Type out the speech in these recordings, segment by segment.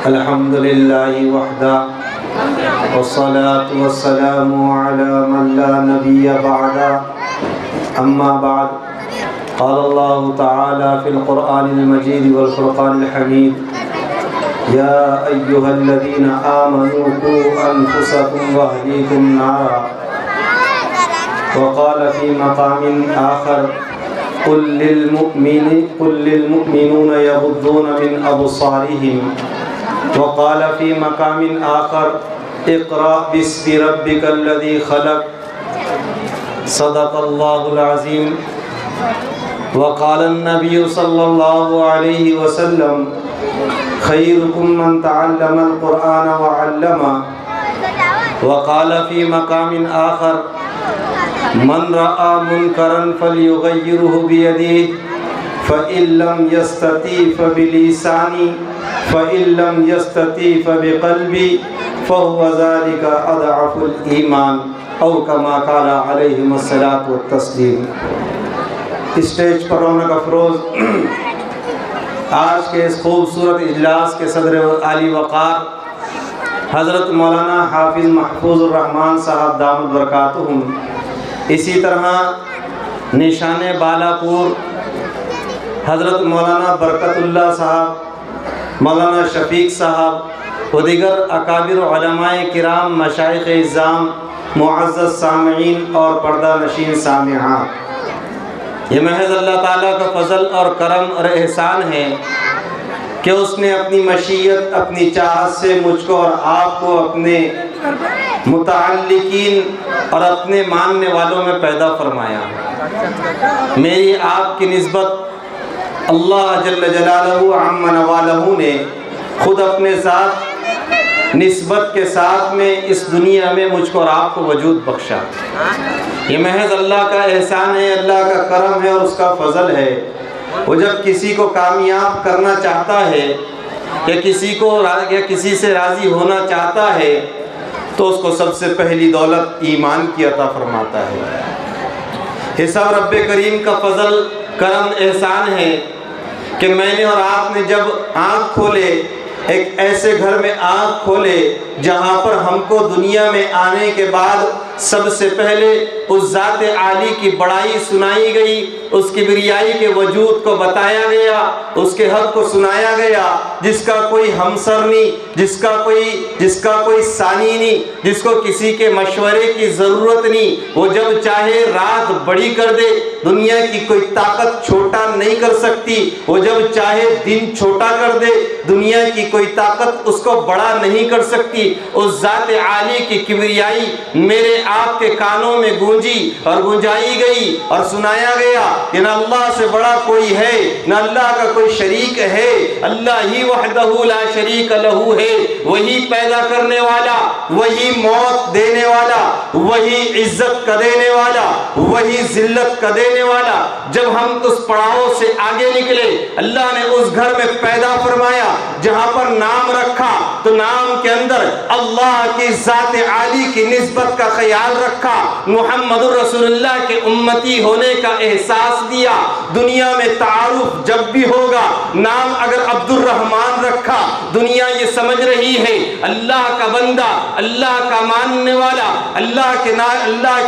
الحمد لله وحده والصلاة والسلام على من لا نبي بعده أما بعد قال الله تعالى في القرآن المجيد والفرقان الحميد يا أيها الذين آمنوا قوا أنفسكم وأهليكم نارا وقال في مقام آخر قل للمؤمنون يغضون من أبصارهم وقال في مقام آخر اقرأ باسم ربك الذي خلق صدق الله العظيم وقال النبي صلى الله عليه وسلم خيركم من تعلم القرآن وعلمه وقال في مقام آخر من رأى منكرا فليغيره بيده فإن لم يستطع فبلسانه فإن لم يستطع فبقلبه فهو ذلك أضعف الإيمان او كما قال علیہم الصلاۃ والتسلیم۔ اسٹیج پر رونق افروز آج کے اس خوبصورت اجلاس کے صدر عالی وقار حضرت مولانا حافظ محفوظ الرحمان صاحب دامت برکاتہم، اسی طرح نشان بالاپور حضرت مولانا برکت اللہ صاحب، مولانا شفیق صاحب و دیگر اکابر علماء کرام، مشائخ اعظام، معزز سامعین اور پردہ نشین سامعات، یہ محض اللہ تعالیٰ کا فضل اور کرم اور احسان ہے کہ اس نے اپنی مشیت، اپنی چاہت سے مجھ کو اور آپ کو اپنے متعلقین اور اپنے ماننے والوں میں پیدا فرمایا۔ میری آپ کی نسبت اللہ جل جلالہ عم نوالہ نے خود اپنے ذات نسبت کے ساتھ میں اس دنیا میں مجھ کو اور آپ کو وجود بخشا۔ یہ محض اللہ کا احسان ہے، اللہ کا کرم ہے اور اس کا فضل ہے۔ وہ جب کسی کو کامیاب کرنا چاہتا ہے یا کسی سے راضی ہونا چاہتا ہے تو اس کو سب سے پہلی دولت ایمان کی عطا فرماتا ہے۔ یہ سب رب کریم کا فضل، کرم، احسان ہے کہ میں نے اور آپ نے جب آنکھ کھولے، ایک ایسے گھر میں آنکھ کھولے جہاں پر ہم کو دنیا میں آنے کے بعد سب سے پہلے اس ذات عالی کی بڑائی سنائی گئی، اس کبریائی کے وجود کو بتایا گیا، اس کے حق کو سنایا گیا، جس کا کوئی ہمسر نہیں، جس کا کوئی ثانی نہیں، جس کو کسی کے مشورے کی ضرورت نہیں۔ وہ جب چاہے رات بڑی کر دے، دنیا کی کوئی طاقت چھوٹا نہیں کر سکتی۔ وہ جب چاہے دن چھوٹا کر دے، دنیا کی کوئی طاقت اس کو بڑا نہیں کر سکتی۔ اس ذات عالی کی کبریائی میرے آپ کے کانوں میں گونجی اور گونجائی گئی اور سنایا گیا کہ نہ اللہ سے بڑا کوئی ہے، نہ اللہ کا کوئی شریک ہے، اللہ ہی وحدہ لا شریک لہ ہے، وہی پیدا کرنے والا، وہی موت دینے والا، وہی عزت کا دینے والا، وہی ذلت کا دینے والا۔ جب ہم اس پڑاؤ سے آگے نکلے، اللہ نے اس گھر میں پیدا فرمایا جہاں پر نام رکھا تو نام کے اندر اللہ کی ذات عالی کی نسبت کا خیال رکھا، محمد الرسول اللہ کے امتی ہونے کا احساس دیا۔ دنیا میں تعارف جب بھی ہوگا، نام اگر عبد الرحمن رکھا، دنیا یہ سمجھ رہی ہے اللہ کا بندہ، اللہ کا ماننے والا، اللہ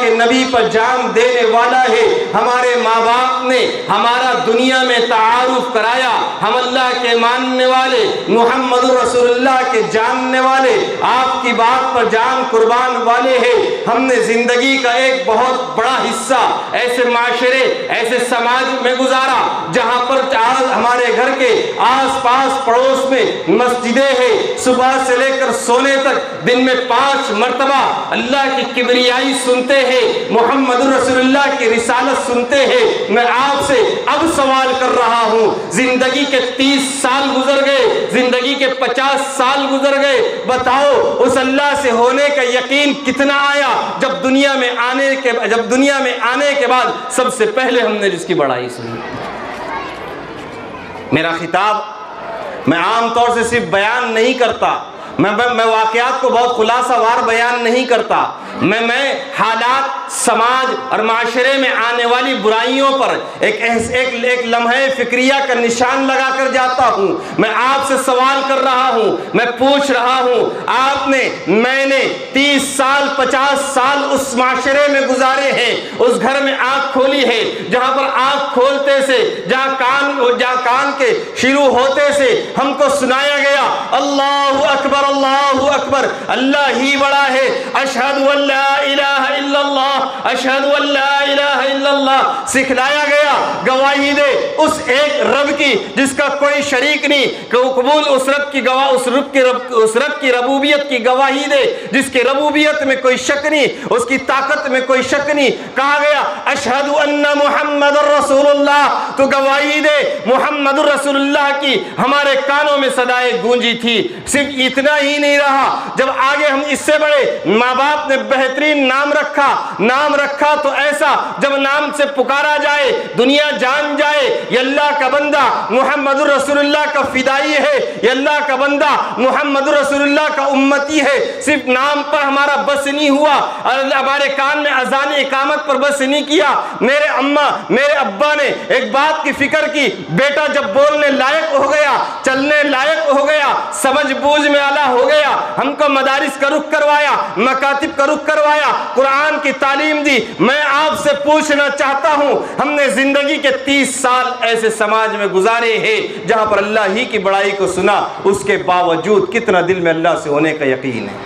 کے نبی پر جان دینے والا ہے۔ ہمارے ماں باپ نے ہمارا دنیا میں تعارف کرایا، ہم اللہ کے ماننے والے، محمد رسول اللہ کے جاننے والے، آپ کی بات پر جان قربان والے ہیں۔ ہم نے زندگی کا ایک بہت بڑا حصہ ایسے معاشرے، ایسے سماج میں گزارا جہاں پر ہمارے گھر کے آس پاس پڑوس میں مسجدیں ہیں، صبح سے لے کر سونے تک دن میں 5 مرتبہ اللہ کی کبریائی سنتے ہیں، محمد رسول اللہ کی رسالت سنتے ہیں۔ میں آپ سے اب سوال کر رہا ہوں، زندگی کے 30 سال گزر گئے، زندگی کے 50 سال گزر گئے، بتاؤ اس اللہ سے ہونے کا یقین کتنا آیا جب دنیا میں آنے کے بعد سب سے پہلے ہم نے جس کی بڑائی سنی۔ میرا خطاب میں عام طور سے صرف بیان نہیں کرتا، میں واقعات کو بہت خلاصہ وار بیان نہیں کرتا، میں حالات سماج اور معاشرے میں آنے والی برائیوں پر ایک لمحہ فکریہ کا نشان لگا کر جاتا ہوں۔ میں آپ سے سوال کر رہا ہوں، میں پوچھ رہا ہوں، میں نے 30 سال 50 سال اس معاشرے میں گزارے ہیں، اس گھر میں آنکھ کھولی ہے جہاں پر آنکھ کھولتے سے جہاں کان کے شروع ہوتے سے ہم کو سنایا گیا اللہ اکبر اللہ اکبر، اللہ ہی بڑا ہے، اشہد ان لا الہ الا اللہ، اشہد ان لا الہ الا اللہ سکھلایا گیا۔ گواہی دے اس ایک رب کی جس کا کوئی شریک نہیں، قبول اس رب کی ربوبیت کی گواہی دے جس کی ربوبیت میں کوئی شک نہیں، اس کی طاقت میں کوئی شک نہیں۔ کہا گیا اشہد ان محمد رسول اللہ، تو گواہی دے محمد رسول اللہ کی ہمارے کانوں میں صدائیں گونجی تھی۔ صرف اتنا ہی نہیں رہا، جب آگے ہم اس سے بڑے ماں باپ نے بہترین نام رکھا تو ایسا جب نام سے پکارا جائے دنیا جان جائے یہ اللہ کا بندہ محمد رسول اللہ کا فدائی ہے، یہ اللہ کا بندہ محمد رسول اللہ کا امتی ہے۔ صرف نام پر ہمارا بس نہیں ہوا اور ہمارے کان میں اذان اقامت پر بس نہیں کیا، میرے اماں میرے ابا نے ایک بات کی فکر کی، بیٹا جب بولنے لائق ہو گیا، چلنے لائق ہو گیا، سمجھ بوجھ میں اعلیٰ ہو گیا، ہم کو مدارس کا رخ کروایا، مکاتب کا رخ کروایا، قرآن کی تعلیم دی۔ میں آپ سے پوچھنا چاہتا ہوں، ہم نے زندگی کے 30 سال ایسے سماج میں گزارے ہیں جہاں پر اللہ ہی کی بڑائی کو سنا، اس کے باوجود کتنا دل میں اللہ سے ہونے کا یقین ہے،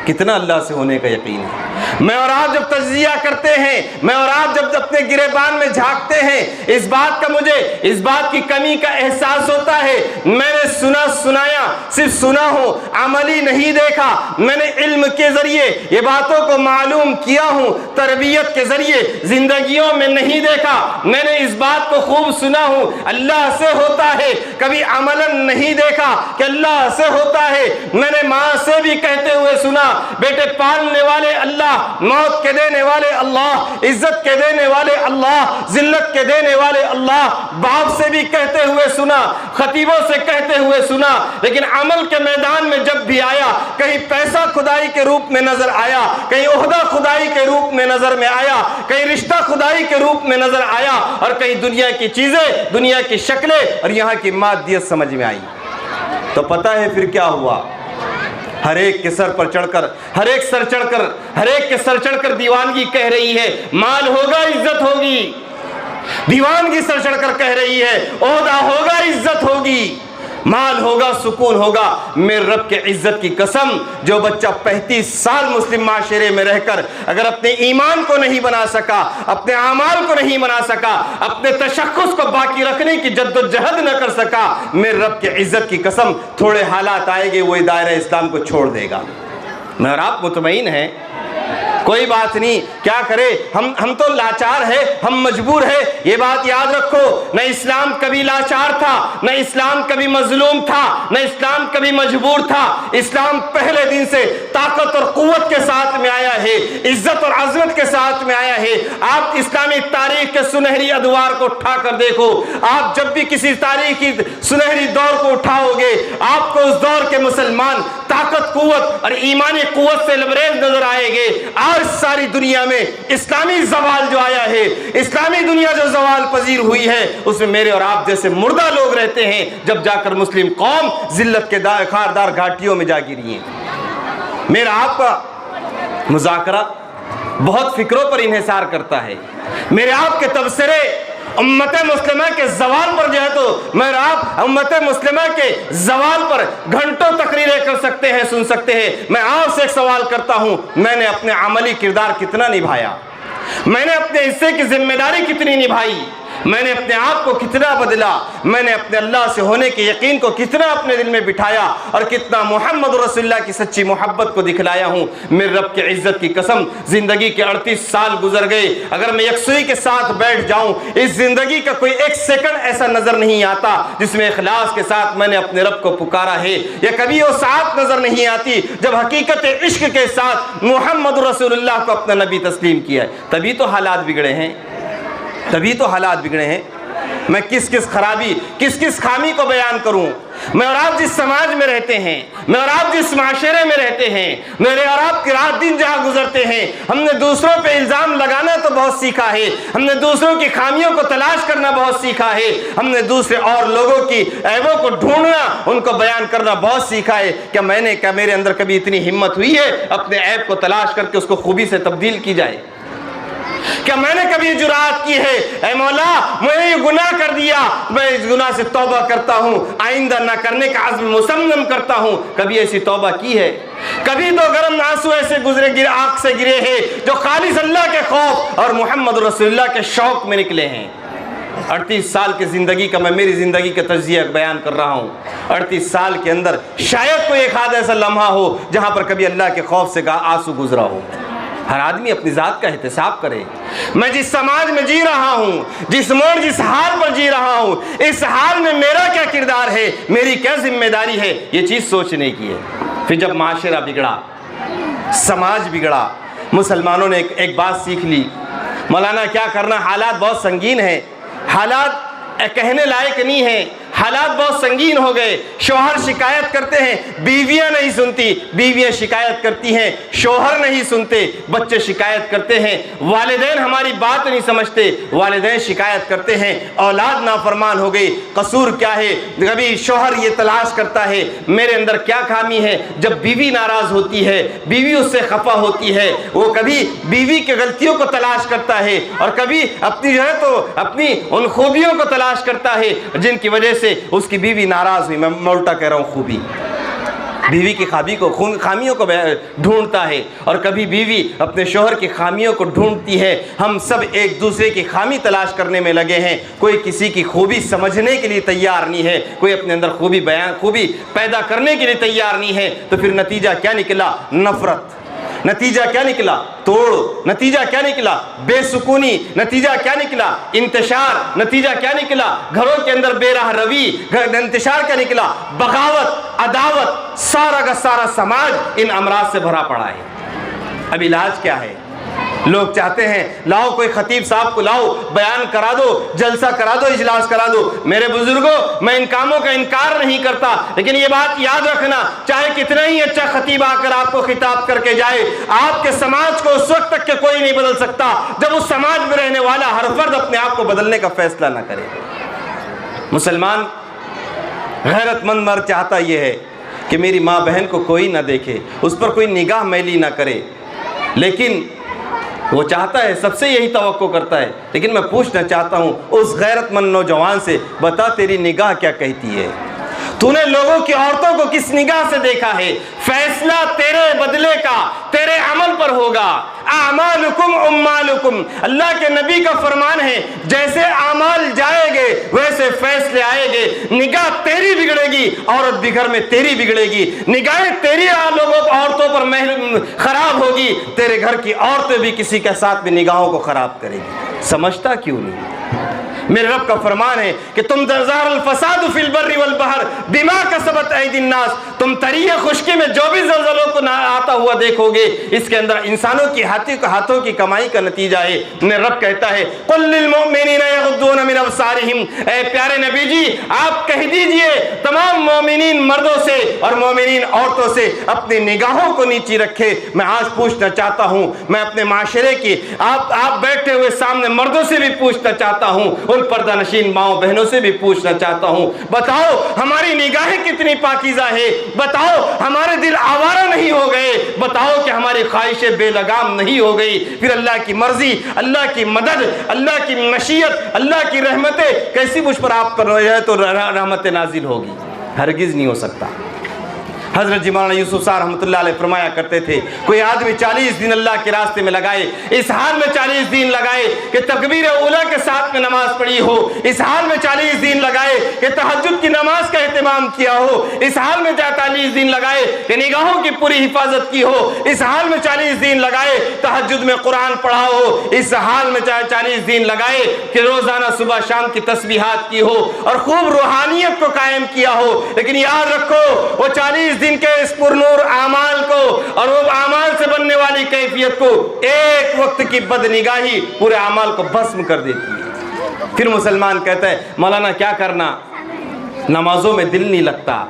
کتنا اللہ سے ہونے کا یقین ہے۔ میں اور آپ جب تجزیہ کرتے ہیں، میں اور آپ جب اپنے گریبان میں جھانکتے ہیں، اس بات کی کمی کا احساس ہوتا ہے۔ میں نے سنایا صرف سنا ہوں، عملی نہیں دیکھا۔ میں نے علم کے ذریعے یہ باتوں کو معلوم کیا ہوں، تربیت کے ذریعے زندگیوں میں نہیں دیکھا۔ میں نے اس بات کو خوب سنا ہوں، اللہ سے ہوتا ہے، کبھی عملاً نہیں دیکھا کہ اللہ سے ہوتا ہے۔ میں نے ماں سے بھی کہتے ہوئے سنا، بیٹے پالنے والے اللہ، موت کے دینے والے اللہ، عزت کے دینے والے اللہ، ذلت کے دینے والے اللہ۔ باپ سے بھی کہتے ہوئے سنا، خطیبوں سے کہتے ہوئے سنا، لیکن عمل کے میدان میں جب بھی آیا، کہیں پیسہ خدائی کے روپ میں نظر آیا، کہیں عہدہ خدائی کے روپ میں نظر میں آیا، کہیں رشتہ خدائی کے روپ میں نظر آیا، اور کہیں دنیا کی چیزیں، دنیا کی شکلیں اور یہاں کی مادیت سمجھ میں آئی۔ تو پتہ ہے پھر کیا ہوا؟ ہر ایک کے سر پر چڑھ کر، ہر ایک کے سر چڑھ کر دیوانگی کہہ رہی ہے، مال ہوگا عزت ہوگی۔ دیوانگی سر چڑھ کر کہہ رہی ہے، عہدہ ہوگا عزت ہوگی، مال ہوگا سکون ہوگا۔ میرے رب کے عزت کی قسم، جو بچہ 35 سال مسلم معاشرے میں رہ کر اگر اپنے ایمان کو نہیں بنا سکا، اپنے اعمال کو نہیں بنا سکا، اپنے تشخص کو باقی رکھنے کی جد و جہد نہ کر سکا، میرے رب کے عزت کی قسم تھوڑے حالات آئے گے وہ دائرہ اسلام کو چھوڑ دے گا۔ میں اور آپ مطمئن ہیں، کوئی بات نہیں، کیا کرے، ہم تو لاچار ہے، ہم مجبور ہے۔ یہ بات یاد رکھو، نہ اسلام کبھی لاچار تھا، نہ اسلام کبھی مظلوم تھا، نہ اسلام کبھی مجبور تھا۔ اسلام پہلے دن سے طاقت اور قوت کے ساتھ میں آیا ہے، عزت اور عظمت کے ساتھ میں آیا ہے۔ آپ اسلامی تاریخ کے سنہری ادوار کو اٹھا کر دیکھو، آپ جب بھی کسی تاریخی سنہری دور کو اٹھاؤ گے، آپ کو اس دور کے مسلمان طاقت قوت اور ایمانی قوت سے لبریز نظر آئے گے۔ آج ساری دنیا میں اسلامی زوال جو آیا ہے، اسلامی دنیا جو زوال پذیر ہوئی ہے، اس میں میرے اور آپ جیسے مردہ لوگ رہتے ہیں، جب جا کر مسلم قوم ذلت کے خاردار گھاٹیوں میں جا گری ہیں۔ میرا آپ کا مذاکرہ بہت فکروں پر انحصار کرتا ہے، میرے آپ کے تبصرے امت مسلمہ کے زوال پر جو ہے تو میں آپ امت مسلمہ کے زوال پر گھنٹوں تقریریں کر سکتے ہیں، سن سکتے ہیں۔ میں آپ سے ایک سوال کرتا ہوں، میں نے اپنے عملی کردار کتنا نبھایا؟ میں نے اپنے حصے کی ذمہ داری کتنی نبھائی؟ میں نے اپنے آپ کو کتنا بدلا؟ میں نے اپنے اللہ سے ہونے کے یقین کو کتنا اپنے دل میں بٹھایا اور کتنا محمد رسول اللہ کی سچی محبت کو دکھلایا ہوں؟ میرے رب کی عزت کی قسم، زندگی کے 38 سال گزر گئے، اگر میں یکسوئی کے ساتھ بیٹھ جاؤں، اس زندگی کا کوئی ایک سیکنڈ ایسا نظر نہیں آتا جس میں اخلاص کے ساتھ میں نے اپنے رب کو پکارا ہے، یا کبھی وہ ساتھ نظر نہیں آتی جب حقیقت عشق کے ساتھ محمد رسول اللہ کو اپنا نبی تسلیم کیا ہے۔ تبھی تو حالات بگڑے ہیں، تبھی تو حالات بگڑے ہیں۔ میں کس کس خرابی کس کس خامی کو بیان کروں؟ میں اور آپ جس سماج میں رہتے ہیں، میں اور آپ جس معاشرے میں رہتے ہیں، میرے اور آپ کی رات دن جہاں گزرتے ہیں، ہم نے دوسروں پہ الزام لگانا تو بہت سیکھا ہے، ہم نے دوسروں کی خامیوں کو تلاش کرنا بہت سیکھا ہے، ہم نے دوسرے اور لوگوں کی عیبوں کو ڈھونڈنا، ان کو بیان کرنا بہت سیکھا ہے۔ کیا میرے اندر کبھی اتنی ہمت ہوئی ہے اپنے عیب کو تلاش کر کے اس کو خوبی سے تبدیل کی جائے؟ کیا میں نے کبھی جرات کی ہے اے مولا میں نے یہ گناہ کر دیا، میں اس گناہ سے توبہ کرتا ہوں، آئندہ نہ کرنے کا عزم مصمم کرتا ہوں؟ کبھی ایسی توبہ کی ہے؟ کبھی تو گرم آنسو ایسے آنکھ سے گرے ہیں جو خالص اللہ کے خوف اور محمد رسول اللہ کے شوق میں نکلے ہیں؟ 38 سال کی زندگی کا میں میری زندگی کا تجزیہ بیان کر رہا ہوں۔ 38 سال کے اندر شاید کوئی ایک آدھ ایسا لمحہ ہو جہاں پر کبھی اللہ کے خوف سے آنسو گزرا ہو۔ ہر آدمی اپنی ذات کا احتساب کرے۔ میں جس سماج میں جی رہا ہوں، جس موڑ جس حال پر جی رہا ہوں، اس حال میں میرا کیا کردار ہے، میری کیا ذمہ داری ہے، یہ چیز سوچنے کی ہے۔ پھر جب معاشرہ بگڑا، سماج بگڑا، مسلمانوں نے ایک بات سیکھ لی، مولانا کیا کرنا، حالات بہت سنگین ہیں، حالات کہنے لائق نہیں ہیں، حالات بہت سنگین ہو گئے۔ شوہر شکایت کرتے ہیں، بیویاں نہیں سنتی، بیویاں شکایت کرتی ہیں، شوہر نہیں سنتے، بچے شکایت کرتے ہیں، والدین ہماری بات نہیں سمجھتے، والدین شکایت کرتے ہیں، اولاد نافرمان ہو گئی۔ قصور کیا ہے؟ کبھی شوہر یہ تلاش کرتا ہے میرے اندر کیا خامی ہے، جب بیوی ناراض ہوتی ہے، بیوی اس سے خفا ہوتی ہے، وہ کبھی بیوی کے غلطیوں کو تلاش کرتا ہے اور کبھی اپنی اپنی ان خوبیوں کو تلاش کرتا ہے جن کی وجہ سے اس کی بیوی ناراض ہوئی۔ میں الٹا کہہ رہا ہوں، خوبی، بیوی کی خامیوں کو ڈھونڈتا ہے اور کبھی بیوی اپنے شوہر کی خامیوں کو ڈھونڈتی ہے۔ ہم سب ایک دوسرے کی خامی تلاش کرنے میں لگے ہیں، کوئی کسی کی خوبی سمجھنے کے لیے تیار نہیں ہے، کوئی اپنے اندر خوبی پیدا کرنے کے لیے تیار نہیں ہے۔ تو پھر نتیجہ کیا نکلا؟ نفرت۔ نتیجہ کیا نکلا؟ توڑ۔ نتیجہ کیا نکلا؟ بے سکونی۔ نتیجہ کیا نکلا؟ انتشار۔ نتیجہ کیا نکلا؟ گھروں کے اندر بے راہ روی۔ انتشار کیا نکلا؟ بغاوت، عداوت۔ سارا کا سارا سماج ان امراض سے بھرا پڑا ہے۔ اب علاج کیا ہے؟ لوگ چاہتے ہیں لاؤ کوئی خطیب صاحب کو لاؤ، بیان کرا دو، جلسہ کرا دو، اجلاس کرا دو۔ میرے بزرگوں، میں ان کاموں کا انکار نہیں کرتا، لیکن یہ بات یاد رکھنا، چاہے کتنا ہی اچھا خطیب آ کر آپ کو خطاب کر کے جائے، آپ کے سماج کو اس وقت تک کہ کوئی نہیں بدل سکتا جب اس سماج میں رہنے والا ہر فرد اپنے آپ کو بدلنے کا فیصلہ نہ کرے۔ مسلمان غیرت مند مرد چاہتا یہ ہے کہ میری ماں بہن کو کوئی نہ دیکھے، اس پر کوئی نگاہ میلی نہ کرے، لیکن وہ چاہتا ہے، سب سے یہی توقع کرتا ہے۔ لیکن میں پوچھنا چاہتا ہوں اس غیرت مند نوجوان سے، بتا تیری نگاہ کیا کہتی ہے؟ تو نے لوگوں کی عورتوں کو کس نگاہ سے دیکھا ہے؟ فیصلہ تیرے بدلے کا تیرے عمل پر ہوگا۔ اعمالکم امالکم، اللہ کے نبی کا فرمان ہے، جیسے اعمال جائے گے ویسے فیصلے آئے گے۔ نگاہ تیری بگڑے گی، عورت بھی گھر میں تیری بگڑے گی، نگاہیں تیری عورتوں پر خراب ہوگی، تیرے گھر کی عورتیں بھی کسی کے ساتھ بھی نگاہوں کو خراب کرے گی۔ سمجھتا کیوں نہیں؟ میرے رب کا فرمان ہے کہ تم ظہر الفساد فی البر والبحر بما کسبت ایدی الناس، تم تریہ خشکی میں جو بھی زلزلوں کو آتا ہوا دیکھو گے، اس کے اندر انسانوں کی ہاتھوں کی کمائی کا نتیجہ ہے۔ میرے رب کہتا ہے قل للمؤمنین یغضون من ابصارہم، اے پیارے نبی جی آپ کہہ دیجئے تمام مومنین مردوں سے اور مومنین عورتوں سے اپنی نگاہوں کو نیچی رکھے۔ میں آج پوچھنا چاہتا ہوں، میں اپنے معاشرے کی آپ بیٹھے ہوئے سامنے مردوں سے بھی پوچھنا چاہتا ہوں، ان پردہ نشین ماؤں بہنوں سے بھی پوچھنا چاہتا ہوں، بتاؤ ہماری نگاہیں کتنی پاکیزہ ہے؟ بتاؤ ہمارے دل آوارہ نہیں ہو گئے؟ بتاؤ کہ ہماری خواہشیں بے لگام نہیں ہو گئی؟ پھر اللہ کی مرضی، اللہ کی مدد، اللہ کی مشیت، اللہ کی رحمتیں کیسی مجھ پر آپ پر ہے تو رحمت نازل ہوگی؟ ہرگز نہیں ہو سکتا۔ حضرت جی مولانا یوسف صاحب رحمۃ اللہ علیہ فرمایا کرتے تھے، کوئی آدمی 40 دن اللہ کے راستے میں لگائے، اس حال میں 40 دن لگائے کہ تکبیر اولیٰ کے ساتھ میں نماز پڑھی ہو، اس حال میں 40 دن لگائے کہ تہجد کی نماز کا اہتمام کیا ہو، اس حال میں 40 دن لگائے کہ نگاہوں کی پوری حفاظت کی ہو، اس حال میں 40 دن لگائے تہجد میں قرآن پڑھا ہو، اس حال میں 40 دن لگائے کہ روزانہ صبح شام کی تسبیحات کی ہو اور خوب روحانیت کو قائم کیا ہو۔ لیکن یاد رکھو وہ 40 دن کے اس پرنور اعمال کو اور وہ اعمال سے بننے والی کیفیت کو ایک وقت کی بدنگاہی پورے اعمال کو بھسم کر دیتی ہے۔ پھر مسلمان کہتا ہے مولانا کیا کرنا، نمازوں میں دل نہیں لگتا،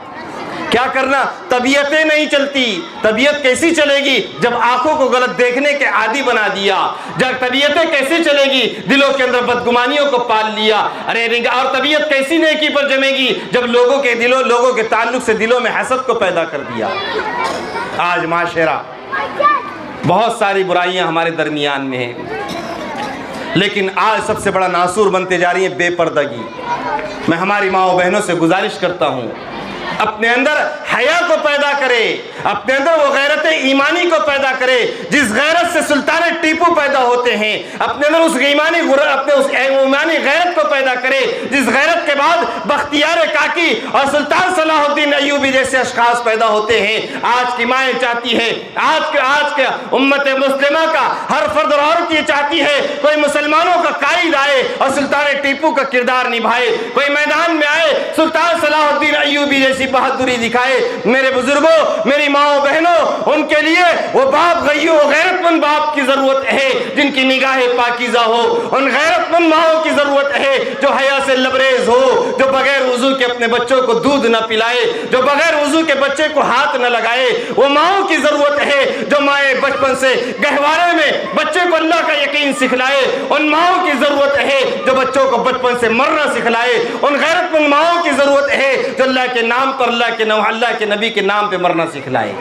کیا کرنا، طبیعتیں نہیں چلتی۔ طبیعت کیسی چلے گی جب آنکھوں کو غلط دیکھنے کے عادی بنا دیا؟ جب طبیعتیں کیسی چلے گی دلوں کے اندر بدگمانیوں کو پال لیا؟ اور طبیعت کیسی نیکی پر جمے گی جب لوگوں کے تعلق سے دلوں میں حسد کو پیدا کر دیا؟ آج معاشرہ بہت ساری برائیاں ہمارے درمیان میں ہیں، لیکن آج سب سے بڑا ناسور بنتے جا رہی ہے بے پردگی۔ میں ہماری ماں و بہنوں سے گزارش کرتا ہوں اپنے اندر حیا کو پیدا کرے، اپنے اندر وہ غیرت ایمانی کو پیدا کرے جس غیرت سے سلطان ٹیپو پیدا ہوتے ہیں، اپنے اندر اس ایمانی غیرت کو پیدا کرے جس غیرت کے بعد بختیار کاکی اور سلطان صلاح الدین ایوبی جیسے اشخاص پیدا ہوتے ہیں۔ آج کی مائیں چاہتی ہے، آج کے امت مسلمہ کا ہر فرد اور عورت یہ چاہتی ہے کوئی مسلمانوں کا قائد آئے اور سلطان ٹیپو کا کردار نبھائے، کوئی میدان میں آئے سلطان صلاح الدین ایوبی جیسی بہادری دکھائے۔ میرے بزرگوں، میری ماں و بہنوں، ان کے لیے وہ غیرت مند باپ کی ضرورت ہے جن کی نگاہیں پاکیزہ ہو، ان غیرت مند ماؤں کی ضرورت ہے جو حیا سے لبریز ہو، جو بغیر وضو کے اپنے بچوں کو دودھ نہ پلائے، جو بغیر وضو کے بچے کو ہاتھ نہ لگائے۔ وہ ماؤں کی ضرورت ہے جو مائیں بچپن سے گہوارے میں بچے کو اللہ کا یقین سکھلائے۔ ان ماؤں کی ضرورت ہے جو بچوں کو بچپن سے مرنا سکھلائے۔ ان غیرت مند ماؤں کی ضرورت ہے جو اللہ کے نام پر، اللہ کے نبی کے نام پہ مرنا سکھلائے۔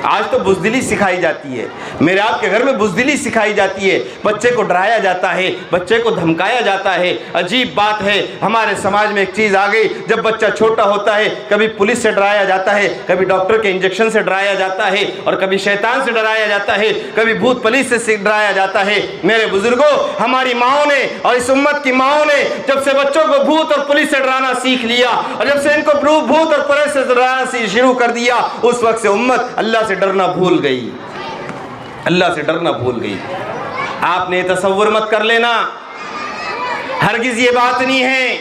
آج تو بزدلی سکھائی جاتی ہے، میرے آپ کے گھر میں بزدلی سکھائی جاتی ہے، بچے کو ڈرایا جاتا ہے، بچے کو دھمکایا جاتا ہے۔ عجیب بات ہے، ہمارے سماج میں ایک چیز آ گئی، جب بچہ چھوٹا ہوتا ہے کبھی پولیس سے ڈرایا جاتا ہے، کبھی ڈاکٹر کے انجیکشن سے ڈرایا جاتا ہے، اور کبھی شیطان سے ڈرایا جاتا ہے، کبھی بھوت پلیت سے ڈرایا جاتا ہے۔ میرے بزرگوں، ہماری ماؤں نے اور اس امت کی ماؤں نے جب سے بچوں کو بھوت اور پولیس سے ڈرانا سیکھ لیا، اور جب سے ان کو بھوت اور پولیس سے ڈرانا شروع کر دیا، اس وقت سے امت اللہ سے ڈرنا بھول گئی، اللہ سے ڈرنا بھول گئی۔ آپ نے تصور مت کر لینا، ہرگز یہ بات نہیں ہے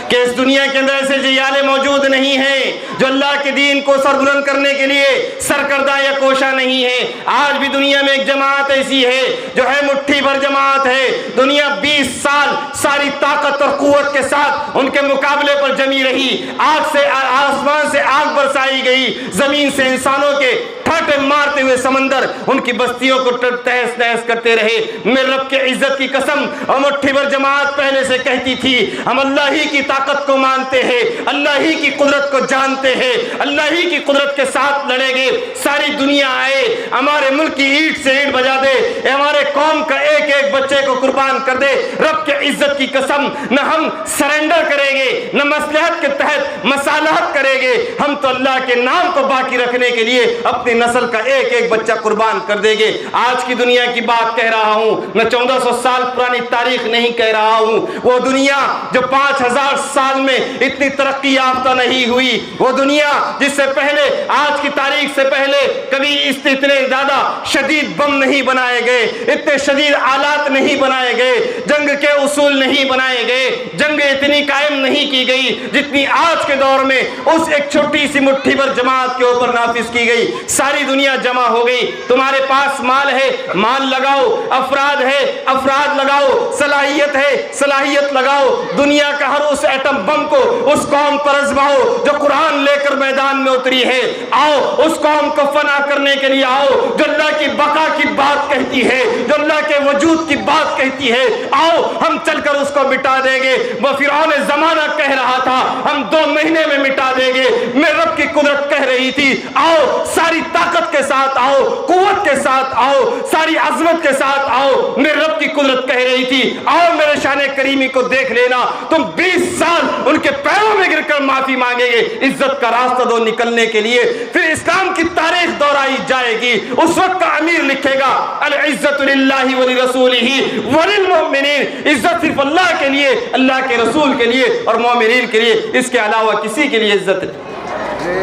کہ اس دنیا کے اندر ایسے جیالے موجود نہیں ہیں جو اللہ کے دین کو سربلند کرنے کے لیے سرکردہ یا کوشاں نہیں ہے۔ آج بھی دنیا میں ایک جماعت ایسی ہے جو ہے مٹھی بھر جماعت ہے، دنیا 20 سال ساری طاقت اور قوت کے ساتھ ان کے مقابلے پر جمی رہی، آگ سے آسمان سے آگ برسائی گئی، زمین سے انسانوں کے ٹھاٹے مارتے ہوئے سمندر ان کی بستیوں کو تہس نہس کرتے رہے۔ میرے رب کے عزت کی قسم، اور مٹھی بھر جماعت پہلے سے کہتی تھی ہم اللہ ہی کی طاقت کو مانتے ہیں، اللہ ہی کی قدرت کو جانتے ہیں، اللہ ہی کی قدرت کے ساتھ لڑیں گے۔ ساری دنیا آئے ہمارے ملک کی اینٹ سے اینٹ بجا دے، ہمارے قوم کا ایک ایک بچے کو قربان کر دے، رب کے عزت کی قسم نہ ہم سرنڈر کریں گے، نہ مصلحت کے تحت مصالحت کریں گے، ہم تو اللہ کے نام کو باقی رکھنے کے لیے اپنی نسل کا ایک ایک بچہ قربان کر دیں گے۔ آج کی دنیا کی بات کہہ رہا ہوں، میں 1400 سال پرانی تاریخ نہیں کہہ رہا ہوں۔ وہ دنیا جو 5000 سال میں اتنی ترقی یافتہ نہیں ہوئی، وہ دنیا جس سے پہلے آج کی تاریخ سے پہلے کبھی اتنے زیادہ شدید بم نہیں بنائے گئے، اتنے شدید آلات نہیں بنائے گئے، جنگ کے اصول نہیں بنائے گئے، جنگ اتنی قائم نہیں کی گئی جتنی آج کے دور میں اس ایک چھوٹی سی مٹھی بھر جماعت کے اوپر نافذ کی گئی۔ ساری دنیا جمع ہو گئی، تمہارے پاس مال ہے، مال لگاؤ، افراد ہے، افراد لگاؤ، صلاحیت ہے، صلاحیت لگاؤ، دنیا کا ہر اس ایٹم بم کو اس قوم پر آزماؤ جو قرآن لے کر میدان میں اتری ہے۔ آؤ اس قوم کو فنا کرنے کے لیے آؤ جو اللہ کی بقا کی بات کہتی ہے، جو اللہ کے وجود کی بات کہتی ہے۔ آؤ ہم چل کر اس کو مٹا دیں گے۔ وہ فرعون زمانہ کہہ رہا تھا ہم 2 مہینے میں مٹا دیں گے، میرے رب کی قدرت کہہ رہی تھی آؤ ساری طاقت کے ساتھ آؤ، قوت کے ساتھ آؤ، ساری عظمت کے ساتھ آؤ، میرے رب کی قدرت کہہ رہی تھی آؤ میرے شان کریمی کو دیکھ لینا۔ تم 20 سال ان کے پیروں میں گر کر معافی مانگے گے، عزت کا راستہ دو نکلنے کے لیے، پھر اسلام کی تاریخ دہرائی جائے گی۔ اس وقت کا امیر لکھے گا العزت للہ ولرسولہ وللمؤمنین، عزت صرف اللہ کے لیے، اللہ کے رسول کے لیے اور مومنین کے لیے، اس کے علاوہ کسی کے لیے عزت نہیں،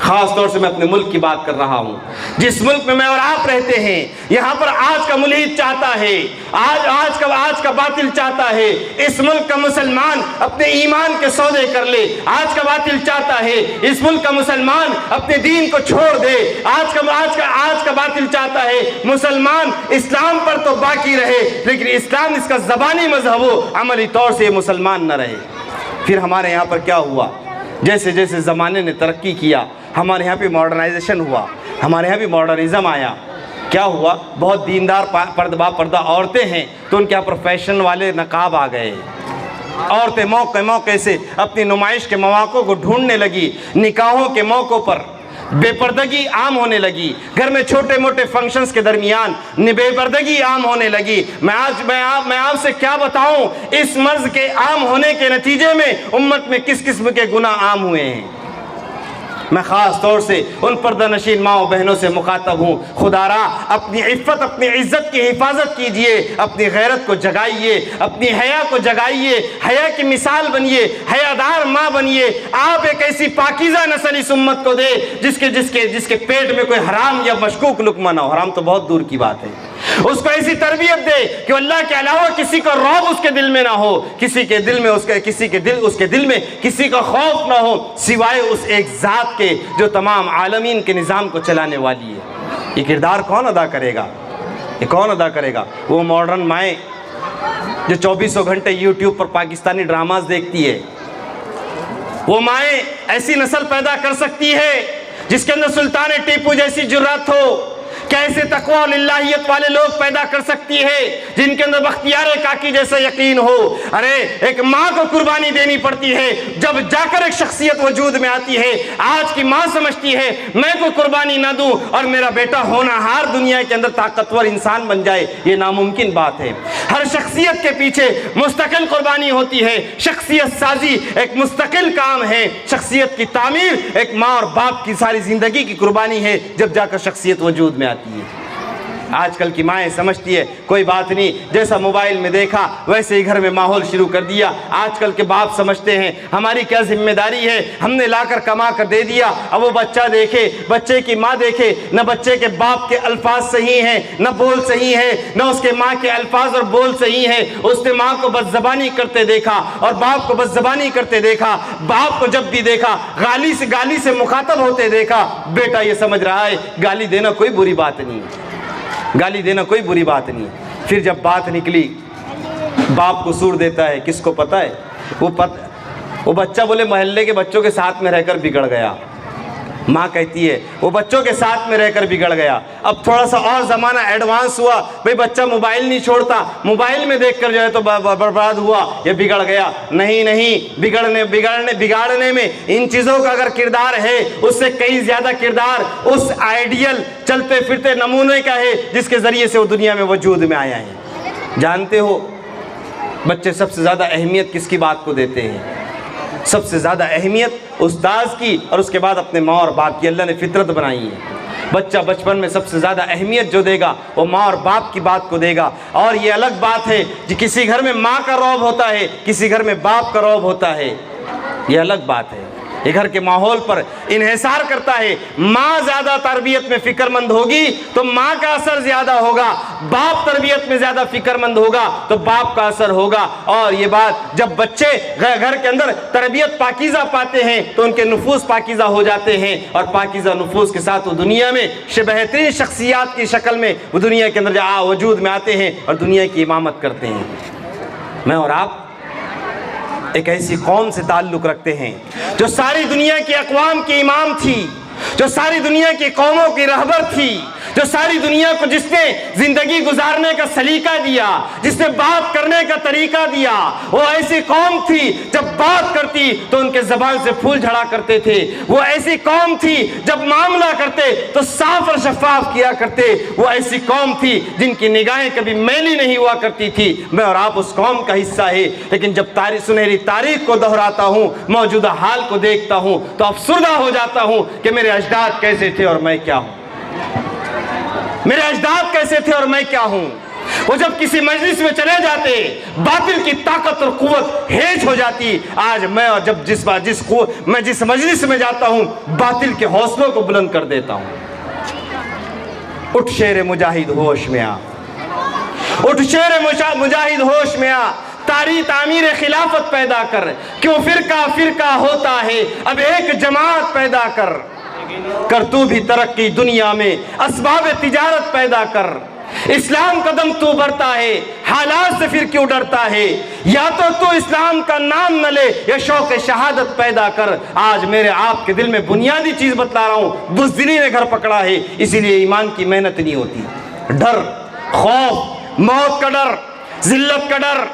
خاص طور سے میں اپنے ملک کی بات کر رہا ہوں، جس ملک میں اور آپ رہتے ہیں، یہاں پر آج کا ملحد چاہتا ہے، آج کا باطل چاہتا ہے اس ملک کا مسلمان اپنے ایمان کے سودے کر لے، آج کا باطل چاہتا ہے اس ملک کا مسلمان اپنے دین کو چھوڑ دے، آج کا باطل چاہتا ہے مسلمان اسلام پر تو باقی رہے لیکن اسلام اس کا زبانی مذہب ہو، عملی طور سے یہ مسلمان نہ رہے۔ پھر ہمارے یہاں پر کیا ہوا؟ جیسے جیسے زمانے نے ترقی کیا، ہمارے یہاں پہ ماڈرنائزیشن ہوا، ہمارے یہاں بھی ماڈرنزم آیا۔ کیا ہوا؟ بہت دیندار پردہ عورتیں ہیں تو ان کے یہاں پر فیشن والے نقاب آ گئے، عورتیں موقع سے اپنی نمائش کے مواقع کو ڈھونڈنے لگی، نکاحوں کے موقعوں پر بے پردگی عام ہونے لگی، گھر میں چھوٹے موٹے فنکشنز کے درمیان بے پردگی عام ہونے لگی۔ میں آپ سے کیا بتاؤں اس مرض کے عام ہونے کے نتیجے میں امت میں کس قسم کے گناہ عام ہوئے ہیں۔ میں خاص طور سے ان پردہ نشین ماں و بہنوں سے مخاطب ہوں، خدا را اپنی عفت اپنی عزت کی حفاظت کیجئے، اپنی غیرت کو جگائیے، اپنی حیا کو جگائیے، حیا کی مثال بنیے، حیادار ماں بنیے۔ آپ ایک ایسی پاکیزہ نسل اس امت کو دے جس کے پیٹ میں کوئی حرام یا مشکوک لقمہ نہ ہو، حرام تو بہت دور کی بات ہے۔ اس کو ایسی تربیت دے کہ اللہ کے علاوہ کسی کو رعب اس کے دل میں نہ ہو، کسی کے دل میں کسی کا خوف نہ ہو سوائے اس ایک ذات کے جو تمام عالمین کے نظام کو چلانے والی ہے۔ یہ کردار کون ادا کرے گا؟ وہ ماڈرن مائیں جو 24 گھنٹے یوٹیوب پر پاکستانی ڈراماز دیکھتی ہے۔ وہ مائیں ایسی نسل پیدا کر سکتی ہے جس کے اندر سلطان ٹیپو جیسی جرات ہو، کیسے تقوی اور للہیت والے لوگ پیدا کر سکتی ہے جن کے اندر بختیار کاکی جیسا یقین ہو۔ ارے ایک ماں کو قربانی دینی پڑتی ہے جب جا کر ایک شخصیت وجود میں آتی ہے۔ آج کی ماں سمجھتی ہے میں کوئی قربانی نہ دوں اور میرا بیٹا ہونہار دنیا کے اندر طاقتور انسان بن جائے، یہ ناممکن بات ہے۔ ہر شخصیت کے پیچھے مستقل قربانی ہوتی ہے، شخصیت سازی ایک مستقل کام ہے، شخصیت کی تعمیر ایک ماں اور باپ کی ساری زندگی کی قربانی ہے جب جا کر شخصیت وجود میں آتی ہے۔ آج کل کی مائیں سمجھتی ہے کوئی بات نہیں، جیسا موبائل میں دیکھا ویسے ہی گھر میں ماحول شروع کر دیا۔ آج کل کے باپ سمجھتے ہیں ہماری کیا ذمہ داری ہے، ہم نے لا کر کما کر دے دیا، اب وہ بچہ دیکھے، بچے کی ماں دیکھے، نہ بچے کے باپ کے الفاظ صحیح ہیں، نہ بول صحیح ہے، نہ اس کے ماں کے الفاظ اور بول صحیح ہیں۔ اس نے ماں کو بد زبانی کرتے دیکھا اور باپ کو بد زبانی کرتے دیکھا، باپ کو جب بھی دیکھا گالی سے مخاطب ہوتے دیکھا۔ بیٹا یہ سمجھ رہا ہے گالی دینا کوئی بری بات نہیں، پھر جب بات نکلی باپ کو سور دیتا ہے، کس کو پتہ ہے؟ وہ بچہ بولے محلے کے بچوں کے ساتھ میں رہ کر بگڑ گیا۔ ماں کہتی ہے وہ بچوں کے ساتھ میں رہ کر بگڑ گیا۔ اب تھوڑا سا اور زمانہ ایڈوانس ہوا، بھئی بچہ موبائل نہیں چھوڑتا، موبائل میں دیکھ کر جو ہے تو برباد ہوا، یہ بگڑ گیا۔ نہیں، بگاڑنے میں ان چیزوں کا اگر کردار ہے اس سے کئی زیادہ کردار اس آئیڈیل چلتے پھرتے نمونے کا ہے جس کے ذریعے سے وہ دنیا میں وجود میں آیا ہے۔ جانتے ہو بچے سب سے زیادہ اہمیت کس کی بات کو دیتے ہیں؟ سب سے زیادہ اہمیت استاذ کی اور اس کے بعد اپنے ماں اور باپ کی۔ اللہ نے فطرت بنائی ہے، بچہ بچپن میں سب سے زیادہ اہمیت جو دے گا وہ ماں اور باپ کی بات کو دے گا۔ اور یہ الگ بات ہے کہ کسی گھر میں ماں کا رعب ہوتا ہے، کسی گھر میں باپ کا رعب ہوتا ہے، یہ الگ بات ہے۔ یہ گھر کے ماحول پر انحصار کرتا ہے۔ ماں زیادہ تربیت میں فکر مند ہوگی تو ماں کا اثر زیادہ ہوگا، باپ تربیت میں زیادہ فکر مند ہوگا تو باپ کا اثر ہوگا۔ اور یہ بات جب بچے گھر کے اندر تربیت پاکیزہ پاتے ہیں تو ان کے نفوس پاکیزہ ہو جاتے ہیں، اور پاکیزہ نفوس کے ساتھ وہ دنیا میں بہترین شخصیات کی شکل میں وہ دنیا کے اندر وجود میں آتے ہیں اور دنیا کی امامت کرتے ہیں۔ میں اور آپ ایک ایسی قوم سے تعلق رکھتے ہیں جو ساری دنیا کی اقوام کی امام تھی، جو ساری دنیا کی قوموں کی رہبر تھی، جو ساری دنیا کو جس نے زندگی گزارنے کا سلیقہ دیا، جس نے بات کرنے کا طریقہ دیا، وہ ایسی قوم تھی جب بات کرتی تو ان کے زبان سے پھول جھڑا کرتے تھے۔ وہ ایسی قوم تھی جب معاملہ کرتے تو صاف اور شفاف کیا کرتے۔ وہ ایسی قوم تھی جن کی نگاہیں کبھی میلی نہیں ہوا کرتی تھی۔ میں اور آپ اس قوم کا حصہ ہے، لیکن جب سنہری تاریخ کو دہراتا ہوں، موجودہ حال کو دیکھتا ہوں تو افسردہ ہو جاتا ہوں کہ میرے اجداد کیسے تھے اور میں کیا ہوں، میرے اجداد کیسے تھے اور میں کیا ہوں۔ وہ جب کسی مجلس میں چلے جاتے باطل کی طاقت اور قوت ہیج ہو جاتی. آج میں اور جب میں جس مجلس میں جاتا ہوں باطل کے حوصلوں کو بلند کر دیتا ہوں. اٹھ شیر مجاہد ہوش میں آ, اٹھ شیر مجاہد ہوش میں آ, تاریخ تعمیر خلافت پیدا کر. کیوں فرقہ فرقہ ہوتا ہے, اب ایک جماعت پیدا کر. کر تو بھی ترقی دنیا میں, اسباب تجارت پیدا کر. اسلام قدم تو بڑھتا ہے, حالات سے پھر کیوں ڈرتا ہے. یا تو اسلام کا نام نہ لے یا شوق شہادت پیدا کر. آج میرے آپ کے دل میں بنیادی چیز بتلا رہا ہوں, بزدلی نے گھر پکڑا ہے, اسی لیے ایمان کی محنت نہیں ہوتی. ڈر, خوف, موت کا ڈر, ذلت کا ڈر,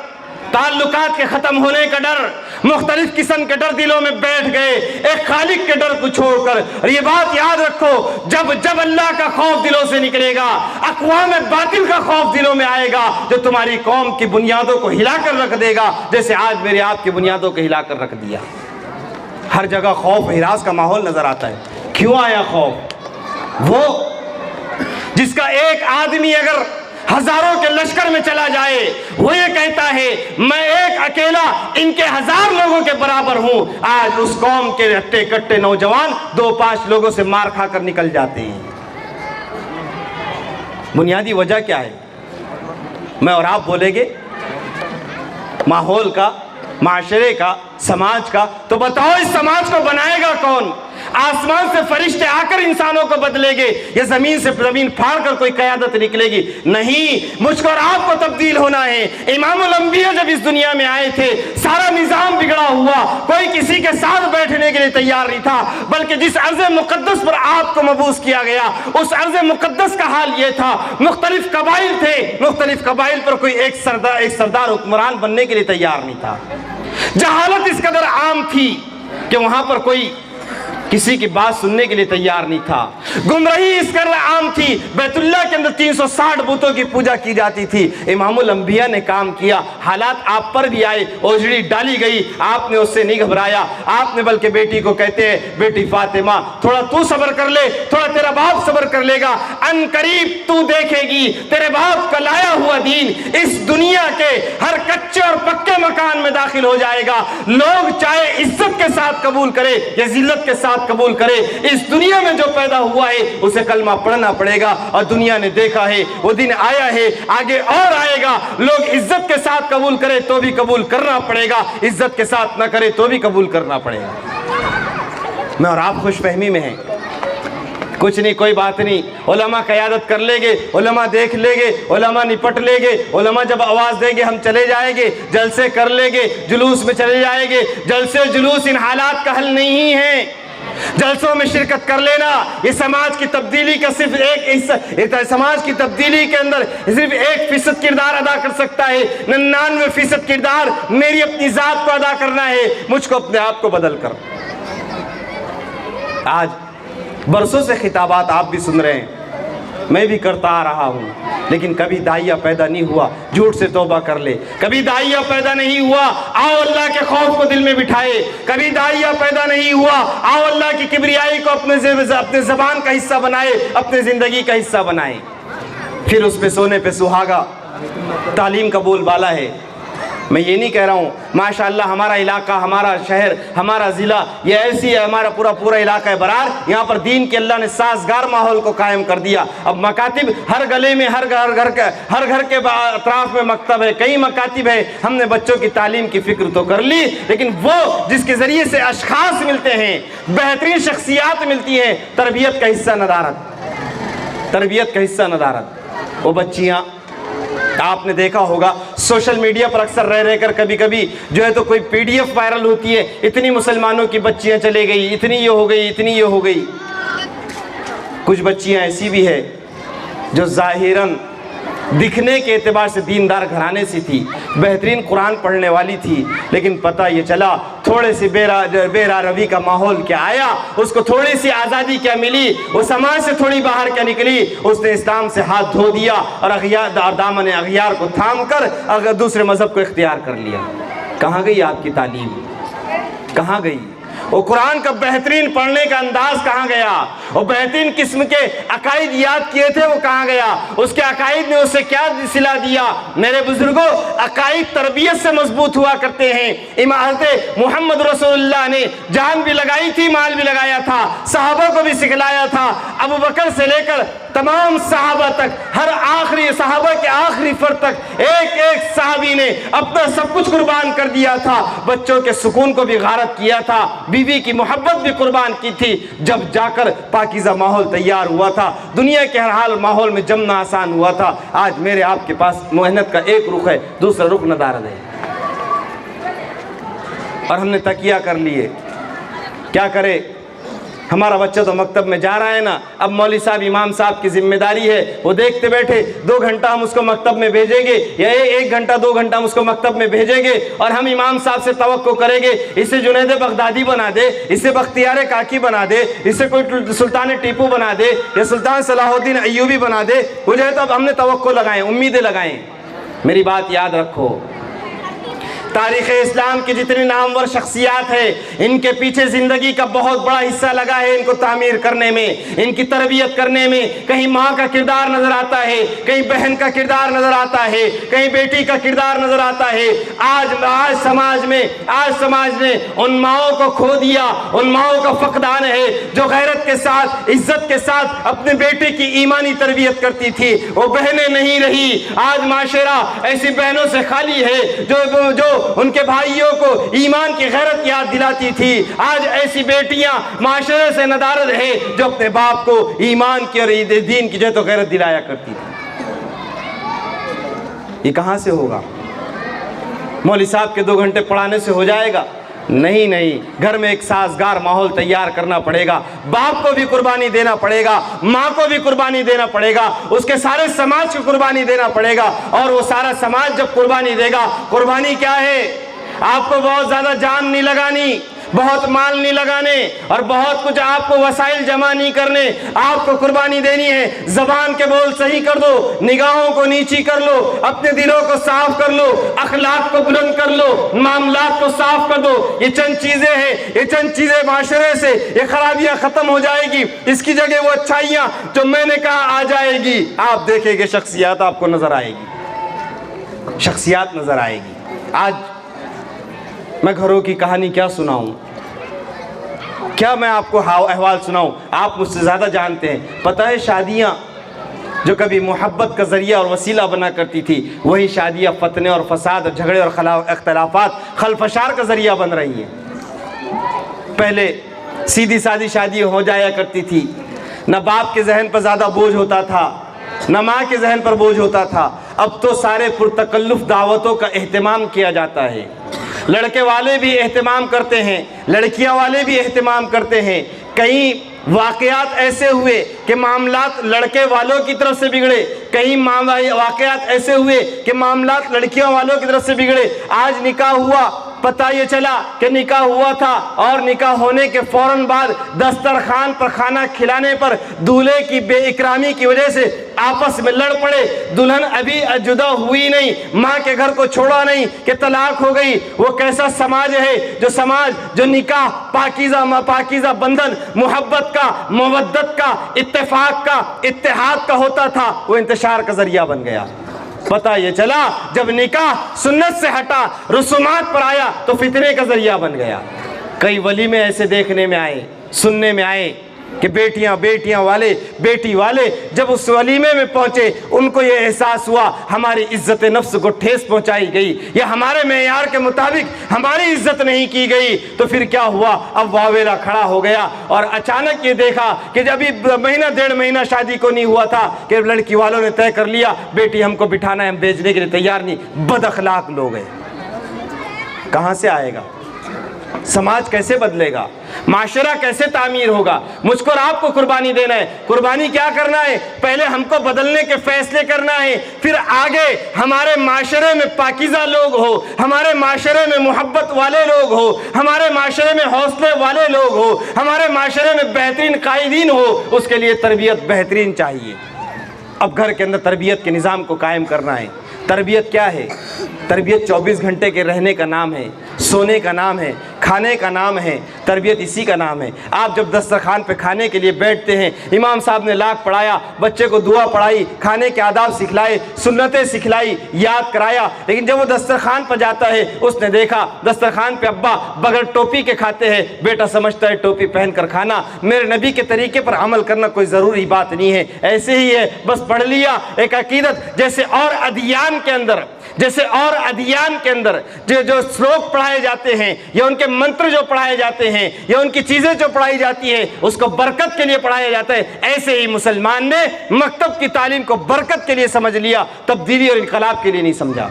تعلقات کے ختم ہونے کا ڈر, مختلف قسم کے ڈر دلوں میں بیٹھ گئے ایک خالق کے ڈر کو چھوڑ کر. اور یہ بات یاد رکھو, جب اللہ کا خوف دلوں سے نکلے گا, اقوام باطل کا خوف دلوں میں آئے گا جو تمہاری قوم کی بنیادوں کو ہلا کر رکھ دے گا, جیسے آج میرے آپ کی بنیادوں کو ہلا کر رکھ دیا. ہر جگہ خوف ہراس کا ماحول نظر آتا ہے. کیوں آیا خوف؟ وہ جس کا ایک آدمی اگر ہزاروں کے لشکر میں چلا جائے وہ یہ کہتا ہے میں ایک اکیلا ان کے 1000 لوگوں کے برابر ہوں. آج اس قوم کے ہٹے کٹے نوجوان 2-5 لوگوں سے مار کھا کر نکل جاتے ہیں. بنیادی وجہ کیا ہے؟ میں اور آپ بولیں گے ماحول کا, معاشرے کا, سماج کا. تو بتاؤ اس سماج کو بنائے گا کون؟ آسمان سے فرشتے آ کر انسانوں کو بدلے گے یا زمین سے زمین پھاڑ کر کوئی قیادت نکلے گی؟ نہیں, مجھ کو اور آپ کو تبدیل ہونا ہے. امام الانبیاء جب اس دنیا میں آئے تھے سارا نظام بگڑا ہوا, کوئی کسی کے ساتھ بیٹھنے کے لیے تیار نہیں تھا, بلکہ جس ارض مقدس پر آپ کو مبعوث کیا گیا اس ارض مقدس کا حال یہ تھا, مختلف قبائل تھے, مختلف قبائل پر کوئی ایک سردار حکمران بننے کے لیے تیار نہیں تھا. جہالت اس قدر عام تھی کہ وہاں پر کوئی کسی کی بات سننے کے لیے تیار نہیں تھا. گمراہی اس قدر عام تھی, بیت اللہ کے اندر 360 بتوں کی پوجا کی جاتی تھی. امام الانبیاء نے کام کیا, حالات آپ پر بھی آئے, اوجڑی ڈالی گئی, آپ نے اس سے نہیں گھبرایا. آپ نے بلکہ بیٹی کو کہتے ہیں بیٹی فاطمہ تھوڑا تو صبر کر لے, تھوڑا تیرا باپ صبر کر لے گا, ان قریب تو دیکھے گی تیرے باپ کا لایا ہوا دین اس دنیا کے ہر کچے اور پکے مکان میں داخل ہو جائے گا. لوگ چاہے عزت کے ساتھ قبول کرے یا ذلت کے ساتھ قبول کرے, اس دنیا میں جو پیدا ہوا ہے اسے کلمہ پڑھنا پڑے گا. اور دنیا نے دیکھا ہے وہ دن آیا ہے, آگے اور آئے گا. لوگ عزت کے ساتھ قبول کرے تو بھی قبول کرنا پڑے گا, عزت کے ساتھ نہ کرے تو بھی قبول کرنا پڑے گا. میں اور آپ خوش فہمی میں ہیں, کچھ نہیں, کوئی بات نہیں, علماء قیادت کر لیں گے, علماء دیکھ لیں گے, علماء نپٹ لیں گے, علماء جب آواز دیں گے ہم چلے جائیں گے, جلسے کر لیں گے, جلوس میں چلے جائیں گے. جلسے جلوس ان حالات کا حل نہیں ہے. جلسوں میں شرکت کر لینا یہ سماج کی تبدیلی کا صرف ایک حصہ, سماج کی تبدیلی کے اندر صرف 1% کردار ادا کر سکتا ہے, 99% کردار میری اپنی ذات کو ادا کرنا ہے. مجھ کو اپنے آپ کو بدل کر. آج برسوں سے خطابات آپ بھی سن رہے ہیں, میں بھی کرتا آ رہا ہوں, لیکن کبھی داعیہ پیدا نہیں ہوا جھوٹ سے توبہ کر لے. کبھی داعیہ پیدا نہیں ہوا آؤ اللہ کے خوف کو دل میں بٹھائے. کبھی داعیہ پیدا نہیں ہوا آؤ اللہ کی کبریائی کو اپنے زبان کا حصہ بنائے, اپنے زندگی کا حصہ بنائے. پھر اس پہ سونے پہ سہاگا تعلیم کا بول بالا ہے. میں یہ نہیں کہہ رہا ہوں ماشاءاللہ ہمارا علاقہ, ہمارا شہر, ہمارا ضلع یہ ایسی ہے, ہمارا پورا علاقہ ہے برار, یہاں پر دین کے اللہ نے سازگار ماحول کو قائم کر دیا. اب مکاتب ہر گلے میں, ہر گھر کے اطراف میں مکتب ہے, کئی مکاتب ہے. ہم نے بچوں کی تعلیم کی فکر تو کر لی, لیکن وہ جس کے ذریعے سے اشخاص ملتے ہیں, بہترین شخصیات ملتی ہیں, تربیت کا حصہ ندارت, تربیت کا حصہ ندارت. وہ بچیاں آپ نے دیکھا ہوگا سوشل میڈیا پر اکثر رہ کر کبھی کبھی جو ہے تو کوئی PDF وائرل ہوتی ہے, اتنی مسلمانوں کی بچیاں چلے گئی, اتنی یہ ہو گئی, اتنی یہ ہو گئی. کچھ بچیاں ایسی بھی ہے جو ظاہراً دکھنے کے اعتبار سے دیندار گھرانے سے تھی, بہترین قرآن پڑھنے والی تھی, لیکن پتہ یہ چلا تھوڑے سی بے روی کا ماحول کیا آیا, اس کو تھوڑی سی آزادی کیا ملی, وہ سماج سے تھوڑی باہر کیا نکلی, اس نے اسلام سے ہاتھ دھو دیا اور دامن اغیار کو تھام کر دوسرے مذہب کو اختیار کر لیا. کہاں گئی آپ کی تعلیم, کہاں گئی؟ وہ قرآن کا بہترین پڑھنے کا انداز کہاں گیا؟ وہ بہترین قسم کے عقائد یاد کیے تھے وہ کہاں گیا؟ اس کے عقائد نے اسے کیا صلہ دیا؟ میرے بزرگوں، عقائد تربیت سے مضبوط ہوا کرتے ہیں۔ حضرت محمد رسول اللہ نے جان بھی لگائی تھی، مال بھی لگایا تھا، صحابہ کو بھی سکھلایا تھا۔ ابو بکر سے لے کر تمام صحابہ تک، ہر آخری صحابہ کے آخری فرد تک ایک ایک صحابی نے اپنا سب کچھ قربان کر دیا تھا۔ بچوں کے سکون کو بھی غارت کیا تھا، بیوی کی محبت بھی قربان کی تھی، جب جا کر پاکیزہ ماحول تیار ہوا تھا، دنیا کے ہر حال ماحول میں جمنا آسان ہوا تھا۔ آج میرے آپ کے پاس محنت کا ایک رخ ہے، دوسرا رخ ندارت ہے، اور ہم نے تکیہ کر لیے۔ کیا کرے؟ ہمارا بچہ تو مکتب میں جا رہا ہے نا، اب مولوی صاحب امام صاحب کی ذمہ داری ہے، وہ دیکھتے بیٹھے 2 گھنٹہ ہم اس کو مکتب میں بھیجیں گے، یا 1 گھنٹہ 2 گھنٹہ ہم اس کو مکتب میں بھیجیں گے، اور ہم امام صاحب سے توقع کریں گے اسے جنید بغدادی بنا دے، اسے بختیار کاکی بنا دے، اسے کوئی سلطان ٹیپو بنا دے، یا سلطان صلاح الدین ایوبی بنا دے۔ وہ جو ہے تو اب ہم نے توقع لگائیں، امیدیں لگائیں۔ میری بات یاد رکھو، تاریخ اسلام کی جتنی نامور شخصیات ہیں، ان کے پیچھے زندگی کا بہت بڑا حصہ لگا ہے ان کو تعمیر کرنے میں، ان کی تربیت کرنے میں۔ کہیں ماں کا کردار نظر آتا ہے، کہیں بہن کا کردار نظر آتا ہے، کہیں بیٹی کا کردار نظر آتا ہے۔ آج سماج نے ان ماؤں کو کھو دیا، ان ماؤں کا فقدان ہے جو غیرت کے ساتھ، عزت کے ساتھ اپنے بیٹے کی ایمانی تربیت کرتی تھی، وہ بہنیں نہیں رہی۔ آج معاشرہ ایسی بہنوں سے خالی ہے جو ان کے بھائیوں کو ایمان کی غیرت یاد دلاتی تھی۔ آج ایسی بیٹیاں معاشرے سے ندارت ہے جو اپنے باپ کو ایمان کی اور دین کی جو تو غیرت دلایا کرتی تھی۔ یہ کہاں سے ہوگا؟ مولوی صاحب کے 2 گھنٹے پڑھانے سے ہو جائے گا؟ نہیں، گھر میں ایک سازگار ماحول تیار کرنا پڑے گا۔ باپ کو بھی قربانی دینا پڑے گا، ماں کو بھی قربانی دینا پڑے گا، اس کے سارے سماج کو قربانی دینا پڑے گا۔ اور وہ سارا سماج جب قربانی دے گا، قربانی کیا ہے؟ آپ کو بہت زیادہ جان نہیں لگانی، بہت مال نہیں لگانے، اور بہت کچھ آپ کو وسائل جمع نہیں کرنے۔ آپ کو قربانی دینی ہے، زبان کے بول صحیح کر دو، نگاہوں کو نیچی کر لو، اپنے دلوں کو صاف کر لو، اخلاق کو بلند کر لو، معاملات کو صاف کر دو۔ یہ چند چیزیں ہیں، یہ چند چیزیں معاشرے سے یہ خرابیاں ختم ہو جائے گی، اس کی جگہ وہ اچھائیاں جو میں نے کہا آ جائے گی۔ آپ دیکھیں گے شخصیات آپ کو نظر آئے گی، شخصیات نظر آئے گی۔ آج میں گھروں کی کہانی کیا سناؤں، کیا میں آپ کو احوال سناؤں؟ آپ مجھ سے زیادہ جانتے ہیں۔ پتہ ہے شادیاں جو کبھی محبت کا ذریعہ اور وسیلہ بنا کرتی تھی، وہی شادیاں فتنے اور فساد اور جھگڑے اور اختلافات خلفشار کا ذریعہ بن رہی ہیں۔ پہلے سیدھی سادی شادی ہو جایا کرتی تھی، نہ باپ کے ذہن پر زیادہ بوجھ ہوتا تھا، نہ ماں کے ذہن پر بوجھ ہوتا تھا۔ اب تو سارے پرتکلف دعوتوں کا اہتمام کیا جاتا ہے۔ لڑکے والے بھی اہتمام کرتے ہیں، لڑکیاں والے بھی اہتمام کرتے ہیں۔ کئی واقعات ایسے ہوئے کہ معاملات لڑکے والوں کی طرف سے بگڑے، کئی واقعات ایسے ہوئے کہ معاملات لڑکیوں والوں کی طرف سے بگڑے۔ آج نکاح ہوا، پتہ یہ چلا کہ نکاح ہوا تھا، اور نکاح ہونے کے فوراً بعد دسترخوان پر کھانا کھلانے پر دولہے کی بے اکرامی کی وجہ سے آپس میں لڑ پڑے۔ دلہن ابھی جدا ہوئی نہیں، ماں کے گھر کو چھوڑا نہیں کہ طلاق ہو گئی۔ وہ کیسا سماج ہے جو نکاح پاکیزہ بندھن، محبت کا، مودت کا، اتفاق کا، اتحاد کا ہوتا تھا، وہ انتشار کا ذریعہ بن گیا۔ پتہ یہ چلا جب نکاح سنت سے ہٹا، رسومات پر آیا، تو فتنے کا ذریعہ بن گیا۔ کئی ولیمے ایسے دیکھنے میں آئے، سننے میں آئے کہ بیٹی والے جب اس ولیمے میں پہنچے، ان کو یہ احساس ہوا ہماری عزت نفس کو ٹھیس پہنچائی گئی، یا ہمارے معیار کے مطابق ہماری عزت نہیں کی گئی۔ تو پھر کیا ہوا؟ اب واویلا کھڑا ہو گیا، اور اچانک یہ دیکھا کہ جب 1.5 مہینہ شادی کو نہیں ہوا تھا کہ لڑکی والوں نے طے کر لیا بیٹی ہم کو بٹھانا ہے، ہم بیچنے کے لیے تیار نہیں۔ بد اخلاق لوگ ہیں۔ کہاں سے آئے گا؟ سماج کیسے بدلے گا؟ معاشرہ کیسے تعمیر ہوگا؟ مجھ کو اور آپ کو قربانی دینا ہے۔ قربانی کیا کرنا ہے؟ پہلے ہم کو بدلنے کے فیصلے کرنا ہے، پھر آگے ہمارے معاشرے میں پاکیزہ لوگ ہو، ہمارے معاشرے میں محبت والے لوگ ہو، ہمارے معاشرے میں حوصلے والے لوگ ہو، ہمارے معاشرے میں بہترین قائدین ہو۔ اس کے لیے تربیت بہترین چاہیے۔ اب گھر کے اندر تربیت کے نظام کو قائم کرنا ہے۔ تربیت کیا ہے؟ تربیت 24 گھنٹے کے رہنے کا نام ہے، سونے کا نام ہے، کھانے کا نام ہے، تربیت اسی کا نام ہے۔ آپ جب دسترخوان پہ کھانے کے لیے بیٹھتے ہیں، امام صاحب نے لاکھ پڑھایا، بچے کو دعا پڑھائی، کھانے کے آداب سکھلائے، سنتیں سکھلائی، یاد کرایا، لیکن جب وہ دسترخوان پر جاتا ہے اس نے دیکھا دسترخوان پہ ابا بغیر ٹوپی کے کھاتے ہیں، بیٹا سمجھتا ہے ٹوپی پہن کر کھانا میرے نبی کے طریقے پر عمل کرنا کوئی ضروری بات نہیں ہے، ایسے ہی ہے، بس پڑھ لیا ایک عقیدت۔ جیسے اور ادیان کے اندر جو سلوک پڑھائے جاتے ہیں یا ان کے منتر جو پڑھائے جاتے ہیں یا ان کی چیزیں جو پڑھائی جاتی ہے اس کو برکت کے لیے پڑھایا جاتا ہے، ایسے ہی مسلمان نے مکتب کی تعلیم کو برکت کے لیے سمجھ لیا، تبدیلی اور انقلاب کے لیے نہیں سمجھا۔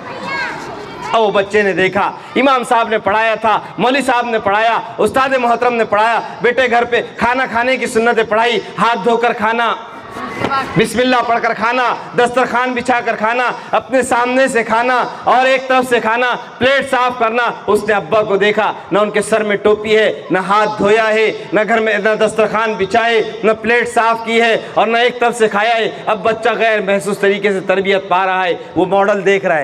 اور بچے نے دیکھا امام صاحب نے پڑھایا تھا، مولوی صاحب نے پڑھایا، استاد محترم نے پڑھایا، بیٹے گھر پہ کھانا کھانے کی سنتیں پڑھائی، ہاتھ دھو کر کھانا، بسم اللہ پڑھ کر کھانا، دسترخوان بچھا کر کھانا، اپنے سامنے سے کھانا اور ایک طرف سے کھانا، پلیٹ صاف کرنا۔ اس نے ابا کو دیکھا، نہ ان کے سر میں ٹوپی ہے، نہ ہاتھ دھویا ہے، نہ گھر میں نہ دسترخوان بچھائے، نہ پلیٹ صاف کی ہے اور نہ ایک طرف سے کھایا ہے۔ اب بچہ غیر محسوس طریقے سے تربیت پا رہا ہے، وہ ماڈل دیکھ رہا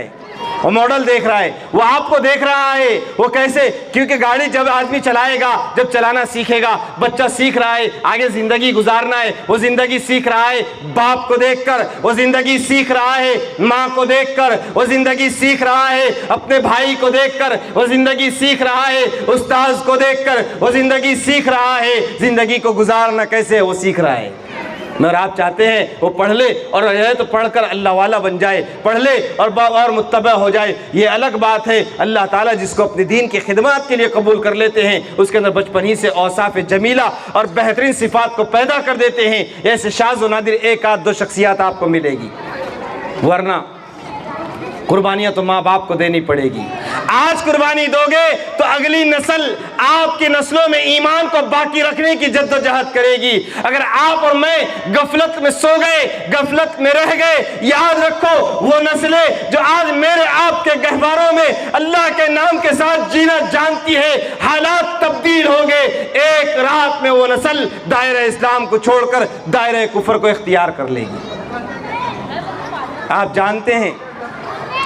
ہے، وہ آپ کو دیکھ رہا ہے، وہ کیسے، کیونکہ گاڑی جب آدمی چلائے گا، جب چلانا سیکھے گا، بچہ سیکھ رہا ہے، آگے زندگی گزارنا ہے، وہ زندگی سیکھ رہا ہے، باپ کو دیکھ کر وہ زندگی سیکھ رہا ہے، ماں کو دیکھ کر وہ زندگی سیکھ رہا ہے، اپنے بھائی کو دیکھ کر وہ زندگی سیکھ رہا ہے، استاذ کو دیکھ کر وہ زندگی سیکھ رہا ہے، زندگی کو گزارنا کیسے ہے وہ سیکھ رہا ہے۔ اور آپ چاہتے ہیں وہ پڑھ لے اور ہے تو پڑھ کر اللہ والا بن جائے، پڑھ لے اور متبع ہو جائے، یہ الگ بات ہے۔ اللہ تعالیٰ جس کو اپنے دین کی خدمات کے لیے قبول کر لیتے ہیں اس کے اندر بچپن ہی سے اوصاف جمیلہ اور بہترین صفات کو پیدا کر دیتے ہیں، ایسے شاذ و نادر ایک آدھ دو شخصیات آپ کو ملے گی، ورنہ قربانیاں تو ماں باپ کو دینی پڑے گی۔ آج قربانی دو گے تو اگلی نسل آپ کی نسلوں میں ایمان کو باقی رکھنے کی جد و جہد کرے گی۔ اگر آپ اور میں غفلت میں سو گئے، غفلت میں رہ گئے، یاد رکھو وہ نسلیں جو آج میرے آپ کے گہواروں میں اللہ کے نام کے ساتھ جینا جانتی ہے، حالات تبدیل ہوں گے، ایک رات میں وہ نسل دائرہ اسلام کو چھوڑ کر دائرہ کفر کو اختیار کر لے گی۔ آپ جانتے ہیں،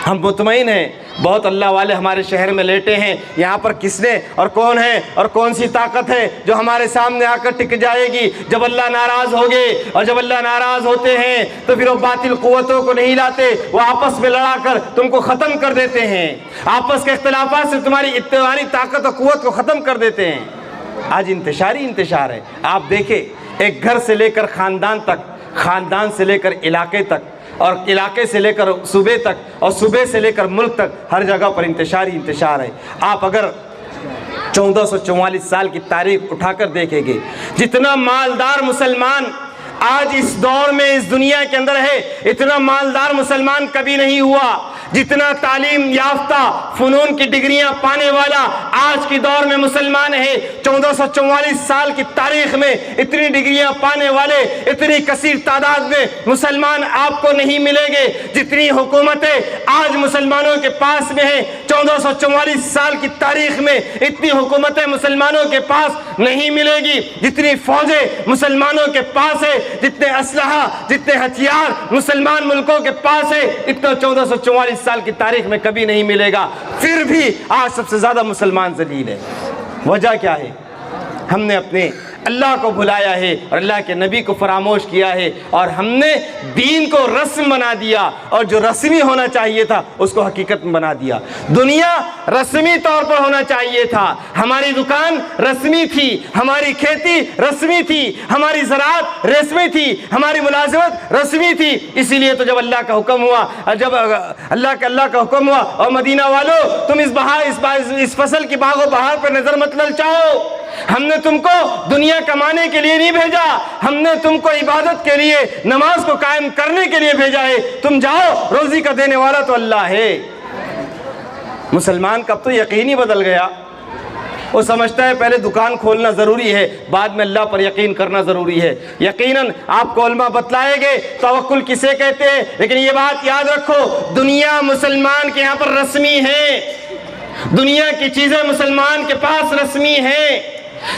ہم مطمئن ہیں، بہت اللہ والے ہمارے شہر میں لیٹے ہیں، یہاں پر کس نے اور کون ہے اور کون سی طاقت ہے جو ہمارے سامنے آ کر ٹک جائے گی جب اللہ ناراض ہوگے؟ اور جب اللہ ناراض ہوتے ہیں تو پھر وہ باطل قوتوں کو نہیں لاتے، وہ آپس میں لڑا کر تم کو ختم کر دیتے ہیں، آپس کے اختلافات سے تمہاری طاقت اور قوت کو ختم کر دیتے ہیں۔ آج انتشار ہے، آپ دیکھیں ایک گھر سے لے کر خاندان تک، خاندان سے لے کر علاقے تک، اور علاقے سے لے کر صوبے تک، اور صوبے سے لے کر ملک تک، ہر جگہ پر انتشار ہے۔ آپ اگر 1444 سال کی تاریخ اٹھا کر دیکھیں گے، جتنا مالدار مسلمان آج اس دور میں اس دنیا کے اندر ہے، اتنا مالدار مسلمان کبھی نہیں ہوا۔ جتنا تعلیم یافتہ فنون کی ڈگریاں پانے والا آج کی دور میں مسلمان ہے، 1444 سال کی تاریخ میں اتنی ڈگریاں پانے والے اتنی کثیر تعداد میں مسلمان آپ کو نہیں ملیں گے۔ جتنی حکومتیں آج مسلمانوں کے پاس میں ہیں، 1444 سال کی تاریخ میں اتنی حکومتیں مسلمانوں کے پاس نہیں ملے گی۔ جتنی فوجیں مسلمانوں کے پاس ہے، جتنے اسلحہ، جتنے ہتھیار مسلمان ملکوں کے پاس ہے، اتنا 1444 سال کی تاریخ میں کبھی نہیں ملے گا۔ پھر بھی آج سب سے زیادہ مسلمان ذلیل ہے۔ وجہ کیا ہے؟ ہم نے اپنے اللہ کو بھلایا ہے اور اللہ کے نبی کو فراموش کیا ہے، اور ہم نے دین کو رسم بنا دیا، اور جو رسمی ہونا چاہیے تھا اس کو حقیقت میں بنا دیا۔ دنیا رسمی طور پر ہونا چاہیے تھا، ہماری دکان رسمی تھی، ہماری کھیتی رسمی تھی، ہماری زراعت رسمی تھی، ہماری ملازمت رسمی تھی۔ اسی لیے تو جب اللہ کا حکم ہوا، جب اللہ کا حکم ہوا، اور مدینہ والو تم اس فصل کی باغ و بہار پر نظر مت للچاؤ، ہم نے تم کو دنیا کمانے کے لیے نہیں بھیجا، ہم نے تم کو عبادت کے لیے، نماز کو قائم کرنے کے لیے بھیجا ہے، تم جاؤ، روزی کا دینے والا تو اللہ ہے۔ مسلمان کب تو یقین ہی بدل گیا، وہ سمجھتا ہے پہلے دکان کھولنا ضروری ہے، بعد میں اللہ پر یقین کرنا ضروری ہے۔ یقیناً آپ کلمہ بتلائیں گے توکل کسے کہتے ہیں، لیکن یہ بات یاد رکھو، دنیا مسلمان کے یہاں پر رسمی ہے، دنیا کی چیزیں مسلمان کے پاس رسمی ہیں۔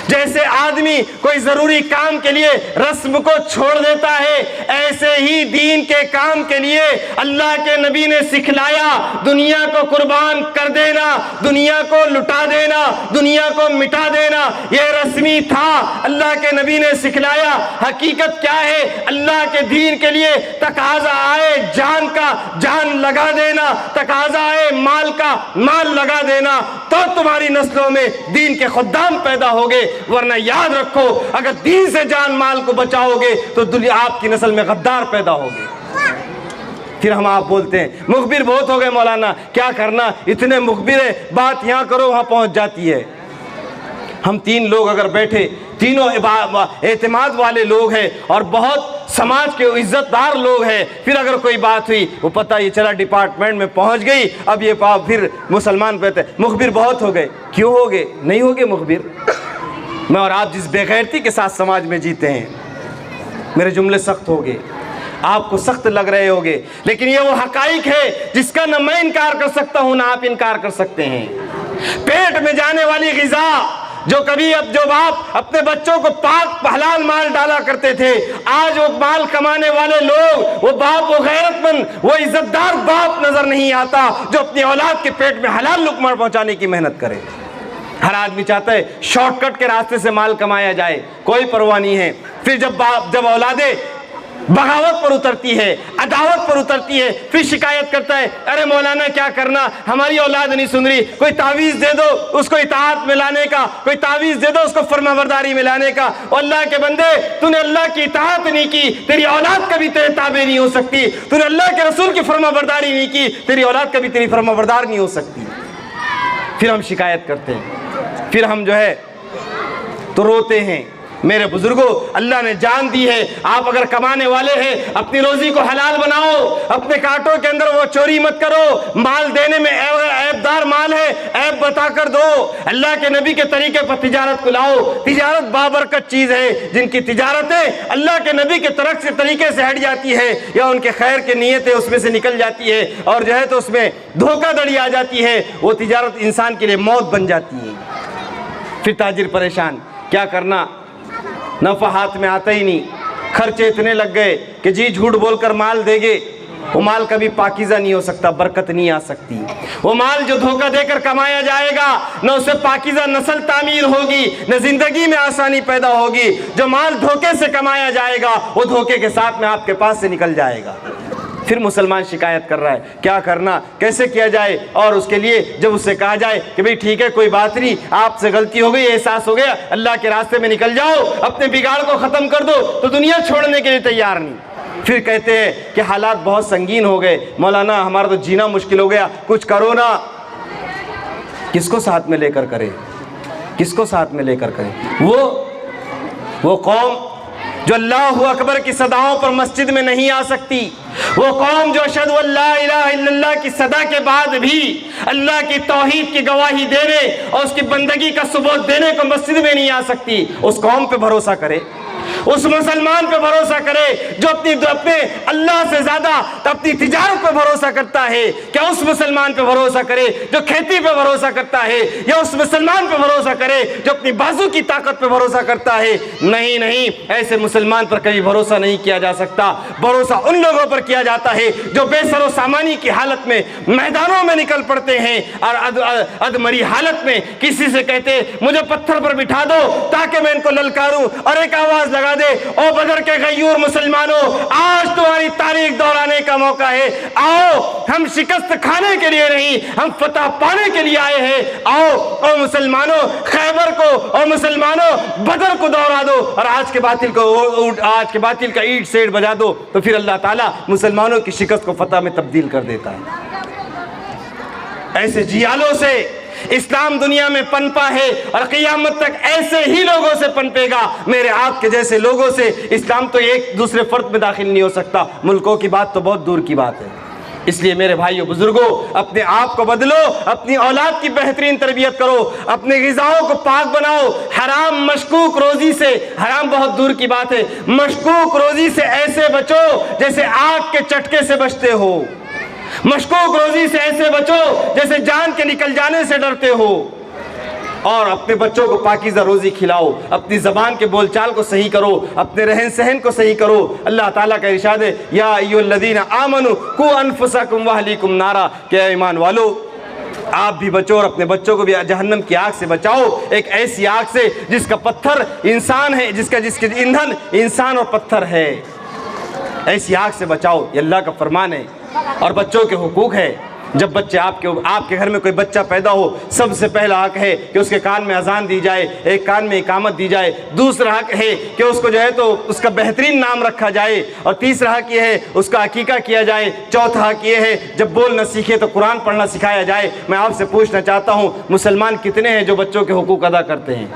جیسے آدمی کوئی ضروری کام کے لیے رسم کو چھوڑ دیتا ہے، ایسے ہی دین کے کام کے لیے اللہ کے نبی نے سکھلایا دنیا کو قربان کر دینا، دنیا کو لٹا دینا، دنیا کو مٹا دینا، یہ رسمی تھا، اللہ کے نبی نے سکھلایا۔ حقیقت کیا ہے؟ اللہ کے دین کے لیے تقاضا آئے جان کا جان لگا دینا، تقاضا آئے مال کا مال لگا دینا، تو تمہاری نسلوں میں دین کے خدام پیدا ہوگے، ورنہ یاد رکھو اگر دین سے جان مال کو بچاؤ گے تو آپ کی نسل میں غدار پیدا ہوگے۔ پھر ہم آپ بولتے ہیں مخبر بہت ہو گئے مولانا، کیا کرنا، اتنے مخبر ہے، بات یہاں کرو وہاں پہنچ جاتی ہے۔ ہم 3 لوگ اگر بیٹھے، تینوں اعتماد والے لوگ ہیں اور بہت سماج کے عزت دار لوگ ہیں، پھر اگر کوئی بات ہوئی وہ پتہ یہ چلا ڈپارٹمنٹ میں پہنچ گئی، اب یہ پھر مسلمان کہتے ہیں مخبر بہت ہو گئے۔ کیوں ہو گئے؟ نہیں ہوگے مخبر۔ میں اور آپ جس بے غیرتی کے ساتھ سماج میں جیتے ہیں، میرے جملے سخت ہو گئے، آپ کو سخت لگ رہے ہوگے، لیکن یہ وہ حقائق ہے جس کا نہ میں انکار کر سکتا ہوں نہ آپ انکار کر سکتے ہیں۔ پیٹ میں جانے والی غذا جو کبھی جو باپ اپنے بچوں کو پاک حلال مال ڈالا کرتے تھے، آج وہ مال کمانے والے لوگ، وہ باپ، وہ غیرت مند، وہ عزت دار باپ نظر نہیں آتا جو اپنی اولاد کے پیٹ میں حلال لقمہ پہنچانے کی محنت کرے۔ ہر آدمی چاہتا ہے شارٹ کٹ کے راستے سے مال کمایا جائے، کوئی پرواہ نہیں ہے۔ پھر جب اولادیں بغاوت پر اترتی ہے، عداوت پر اترتی ہے، پھر شکایت کرتا ہے ارے مولانا کیا کرنا، ہماری اولاد نہیں سن رہی، کوئی تعویذ دے دو اس کو اطاعت میں لانے کا، کوئی تعویذ دے دو اس کو فرما برداری میں لانے کا۔ اور اللہ کے بندے، تو نے اللہ کی اطاعت نہیں کی، تیری اولاد کبھی تیرے تابع نہیں ہو سکتی۔ تو نے اللہ کے رسول کی فرما برداری نہیں کی، تیری اولاد کبھی تیری فرما بردار نہیں ہو سکتی۔ پھر ہم شکایت کرتے ہیں، پھر ہم جو ہے تو روتے ہیں۔ میرے بزرگوں، اللہ نے جان دی ہے، آپ اگر کمانے والے ہیں اپنی روزی کو حلال بناؤ، اپنے کانٹوں کے اندر وہ چوری مت کرو، مال دینے میں عیب دار مال ہے عیب بتا کر دو، اللہ کے نبی کے طریقے پر تجارت کو لاؤ۔ تجارت بابرکت چیز ہے، جن کی تجارتیں اللہ کے نبی کے طرف سے طریقے سے ہٹ جاتی ہے یا ان کے خیر کے نیتیں اس میں سے نکل جاتی ہے اور جو ہے تو اس میں دھوکہ دڑی آ جاتی ہے، وہ تجارت انسان کے لیے موت بن جاتی ہے۔ پھر تاجر پریشان، کیا کرنا، نفع ہاتھ میں آتا ہی نہیں، خرچے اتنے لگ گئے کہ جی جھوٹ بول کر مال دے گے، وہ مال کبھی پاکیزہ نہیں ہو سکتا، برکت نہیں آ سکتی۔ وہ مال جو دھوکہ دے کر کمایا جائے گا، نہ اسے پاکیزہ نسل تعمیر ہوگی، نہ زندگی میں آسانی پیدا ہوگی۔ جو مال دھوکے سے کمایا جائے گا وہ دھوکے کے ساتھ میں آپ کے پاس سے نکل جائے گا۔ پھر مسلمان شکایت کر رہا ہے کیا کرنا، کیسے کیا جائے، اور اس کے لیے جب اس سے کہا جائے کہ بھئی ٹھیک ہے کوئی بات نہیں، آپ سے غلطی ہو گئی، احساس ہو گیا، اللہ کے راستے میں نکل جاؤ، اپنے بگاڑ کو ختم کر دو، تو دنیا چھوڑنے کے لیے تیار نہیں۔ پھر کہتے ہیں کہ حالات بہت سنگین ہو گئے مولانا، ہمارا تو جینا مشکل ہو گیا، کچھ کرو نا۔ کس کو ساتھ میں لے کر کرے، کس کو ساتھ میں لے کر کرے؟ وہ قوم جو اللہ اکبر کی صداؤں پر مسجد میں نہیں آ سکتی، وہ قوم جو اشہد ان لا الہ الا اللہ کی صدا کے بعد بھی اللہ کی توحید کی گواہی دینے اور اس کی بندگی کا ثبوت دینے کو مسجد میں نہیں آ سکتی، اس قوم پہ بھروسہ کرے، اس مسلمان پہ بھروسہ کرے جو اپنے اللہ سے زیادہ اپنی تجارت پہ بھروسہ کرتا ہے۔ کیا اس مسلمان پہ بھروسہ کرے جو کھیتی پہ بھروسہ کرتا ہے، یا اس مسلمان پہ بھروسہ کرے جو اپنی بازو کی طاقت پہ بھروسہ کرتا ہے؟ نہیں نہیں، ایسے مسلمان پر کبھی بھروسہ نہیں کیا جا سکتا۔ بھروسہ ان لوگوں پر کیا جاتا ہے جو بے سر و سامانی کی حالت میں میدانوں میں نکل پڑتے ہیں اور ادمری حالت میں کسی سے کہتے مجھے پتھر پر بٹھا دو تاکہ میں ان کو للکاروں، اور ایک آواز لگا دے او بدر کے غیور مسلمانوں، آج تمہاری تاریخ دہرانے کا موقع ہے، آؤ ہم شکست کھانے کے لیے نہیں، ہم فتح پانے کے لیے آئے ہیں، آؤ او مسلمانوں خیبر کو اور مسلمانوں بدر کو دوہرا دو اور آج کے باطل کا اینٹ سیڑ بجا دو، تو پھر اللہ تعالیٰ مسلمانوں کی شکست کو فتح میں تبدیل کر دیتا ہے۔ ایسے جیالوں سے اسلام دنیا میں پنپا ہے اور قیامت تک ایسے ہی لوگوں سے پنپے گا، میرے آپ کے جیسے لوگوں سے اسلام تو ایک دوسرے فرد میں داخل نہیں ہو سکتا، ملکوں کی بات تو بہت دور کی بات ہے۔ اس لیے میرے بھائیو بزرگوں، اپنے آپ کو بدلو، اپنی اولاد کی بہترین تربیت کرو، اپنے غذاؤں کو پاک بناؤ، حرام مشکوک روزی سے، حرام بہت دور کی بات ہے، مشکوک روزی سے ایسے بچو جیسے آگ کے چٹکے سے بچتے ہو، مشکوک روزی سے ایسے بچو جیسے جان کے نکل جانے سے ڈرتے ہو۔ اور اپنے بچوں کو پاکیزہ روزی کھلاؤ، اپنی زبان کے بول چال کو صحیح کرو، اپنے رہن سہن کو صحیح کرو۔ اللہ تعالیٰ کا ارشاد ہے یا ایھا الذین آمنوا قوا انفسکم واہلیکم نارا، کہ اے ایمان والو آپ بھی بچو اور اپنے بچوں کو بھی جہنم کی آگ سے بچاؤ، ایک ایسی آگ سے جس کا پتھر انسان ہے، جس کے ایندھن انسان اور پتھر ہے، ایسی آگ سے بچاؤ، یہ اللہ کا فرمان ہے۔ اور بچوں کے حقوق ہے، جب بچے آپ کے گھر میں کوئی بچہ پیدا ہو، سب سے پہلا حق ہے کہ اس کے کان میں اذان دی جائے، ایک کان میں اقامت دی جائے، دوسرا حق ہے کہ اس کو جو ہے تو اس کا بہترین نام رکھا جائے، اور تیسرا حق یہ ہے اس کا عقیقہ کیا جائے، چوتھا حق یہ ہے جب بول نہ سیکھے تو قرآن پڑھنا سکھایا جائے۔ میں آپ سے پوچھنا چاہتا ہوں مسلمان کتنے ہیں جو بچوں کے حقوق ادا کرتے ہیں؟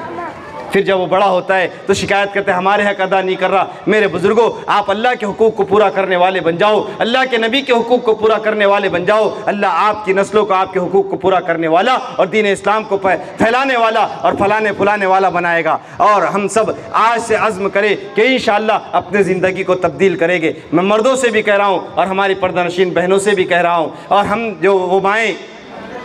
پھر جب وہ بڑا ہوتا ہے تو شکایت کرتے ہیں ہمارے حق ادا نہیں کر رہا۔ میرے بزرگوں، آپ اللہ کے حقوق کو پورا کرنے والے بن جاؤ، اللہ کے نبی کے حقوق کو پورا کرنے والے بن جاؤ، اللہ آپ کی نسلوں کو آپ کے حقوق کو پورا کرنے والا اور دین اسلام کو پھیلانے والا اور پھلانے والا بنائے گا۔ اور ہم سب آج سے عزم کریں کہ انشاءاللہ اپنے زندگی کو تبدیل کریں گے۔ میں مردوں سے بھی کہہ رہا ہوں اور ہماری پردہ نشین بہنوں سے بھی کہہ رہا ہوں، اور ہم جو وہ مائیں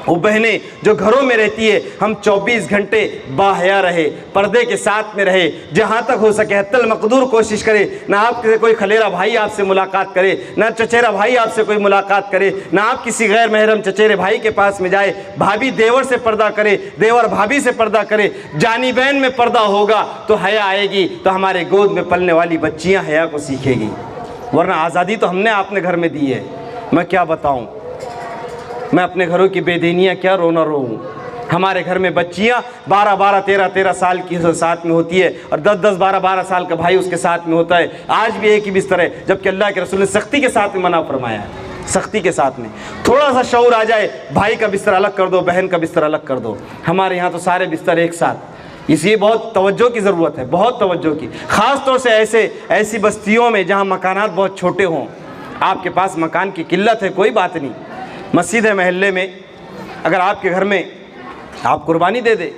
وہ بہنیں جو گھروں میں رہتی ہے، ہم 24 گھنٹے باحیا رہے، پردے کے ساتھ میں رہے، جہاں تک ہو سکے حتی المقدور کوشش کرے نہ آپ کے کوئی خلیرہ بھائی آپ سے ملاقات کرے، نہ چچیرا بھائی آپ سے کوئی ملاقات کرے، نہ آپ کسی غیر محرم چچیرے بھائی کے پاس میں جائے، بھابھی دیور سے پردہ کرے، دیور بھابھی سے پردہ کرے۔ جانبین میں پردہ ہوگا تو حیا آئے گی، تو ہمارے گود میں پلنے والی بچیاں حیا کو سیکھے گی، ورنہ آزادی تو ہم نے اپنے گھر میں دی ہے۔ میں کیا بتاؤں، میں اپنے گھروں کی بے دینیاں کیا رونا روؤں۔ ہمارے گھر میں بچیاں 12 13 سال کی ساتھ میں ہوتی ہے، اور 10 12 سال کا بھائی اس کے ساتھ میں ہوتا ہے، آج بھی ایک ہی بستر ہے، جبکہ اللہ کے رسول نے سختی کے ساتھ میں منع فرمایا ہے، سختی کے ساتھ میں۔ تھوڑا سا شعور آ جائے، بھائی کا بستر الگ کر دو، بہن کا بستر الگ کر دو۔ ہمارے یہاں تو سارے بستر ایک ساتھ، اس لیے بہت توجہ کی ضرورت ہے، بہت توجہ کی، خاص طور سے ایسی بستیوں میں جہاں مکانات بہت چھوٹے ہوں۔ آپ کے پاس مکان کی قلت ہے، کوئی بات نہیں، مسجد ہے محلے میں، اگر آپ کے گھر میں آپ قربانی دے دے،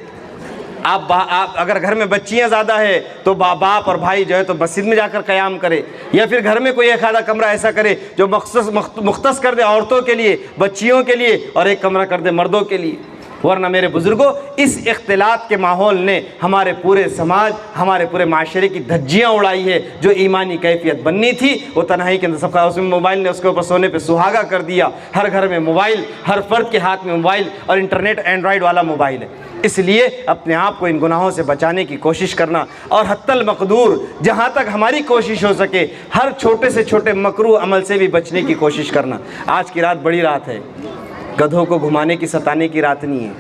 آپ اگر گھر میں بچیاں زیادہ ہے تو باپ اور بھائی جو ہے تو مسجد میں جا کر قیام کرے، یا پھر گھر میں کوئی ایک آدھا کمرہ ایسا کرے جو مختص کر دے عورتوں کے لیے، بچیوں کے لیے، اور ایک کمرہ کر دے مردوں کے لیے۔ ورنہ میرے بزرگوں، اس اختلاط کے ماحول نے ہمارے پورے سماج، ہمارے پورے معاشرے کی دھجیاں اڑائی ہے۔ جو ایمانی کیفیت بننی تھی وہ تنہائی کے اندر سب کا، اس میں موبائل نے اس کے اوپر سونے پہ سہاگا کر دیا۔ ہر گھر میں موبائل، ہر فرد کے ہاتھ میں موبائل، اور انٹرنیٹ اینڈرائڈ والا موبائل ہے۔ اس لیے اپنے آپ کو ان گناہوں سے بچانے کی کوشش کرنا، اور حتی المقدور جہاں تک ہماری کوشش ہو سکے ہر چھوٹے سے چھوٹے مکروہ عمل سے بھی بچنے کی کوشش کرنا۔ آج کی رات بڑی رات ہے، گدھوں کو گھمانے کی ستانے کی رات نہیں ہے،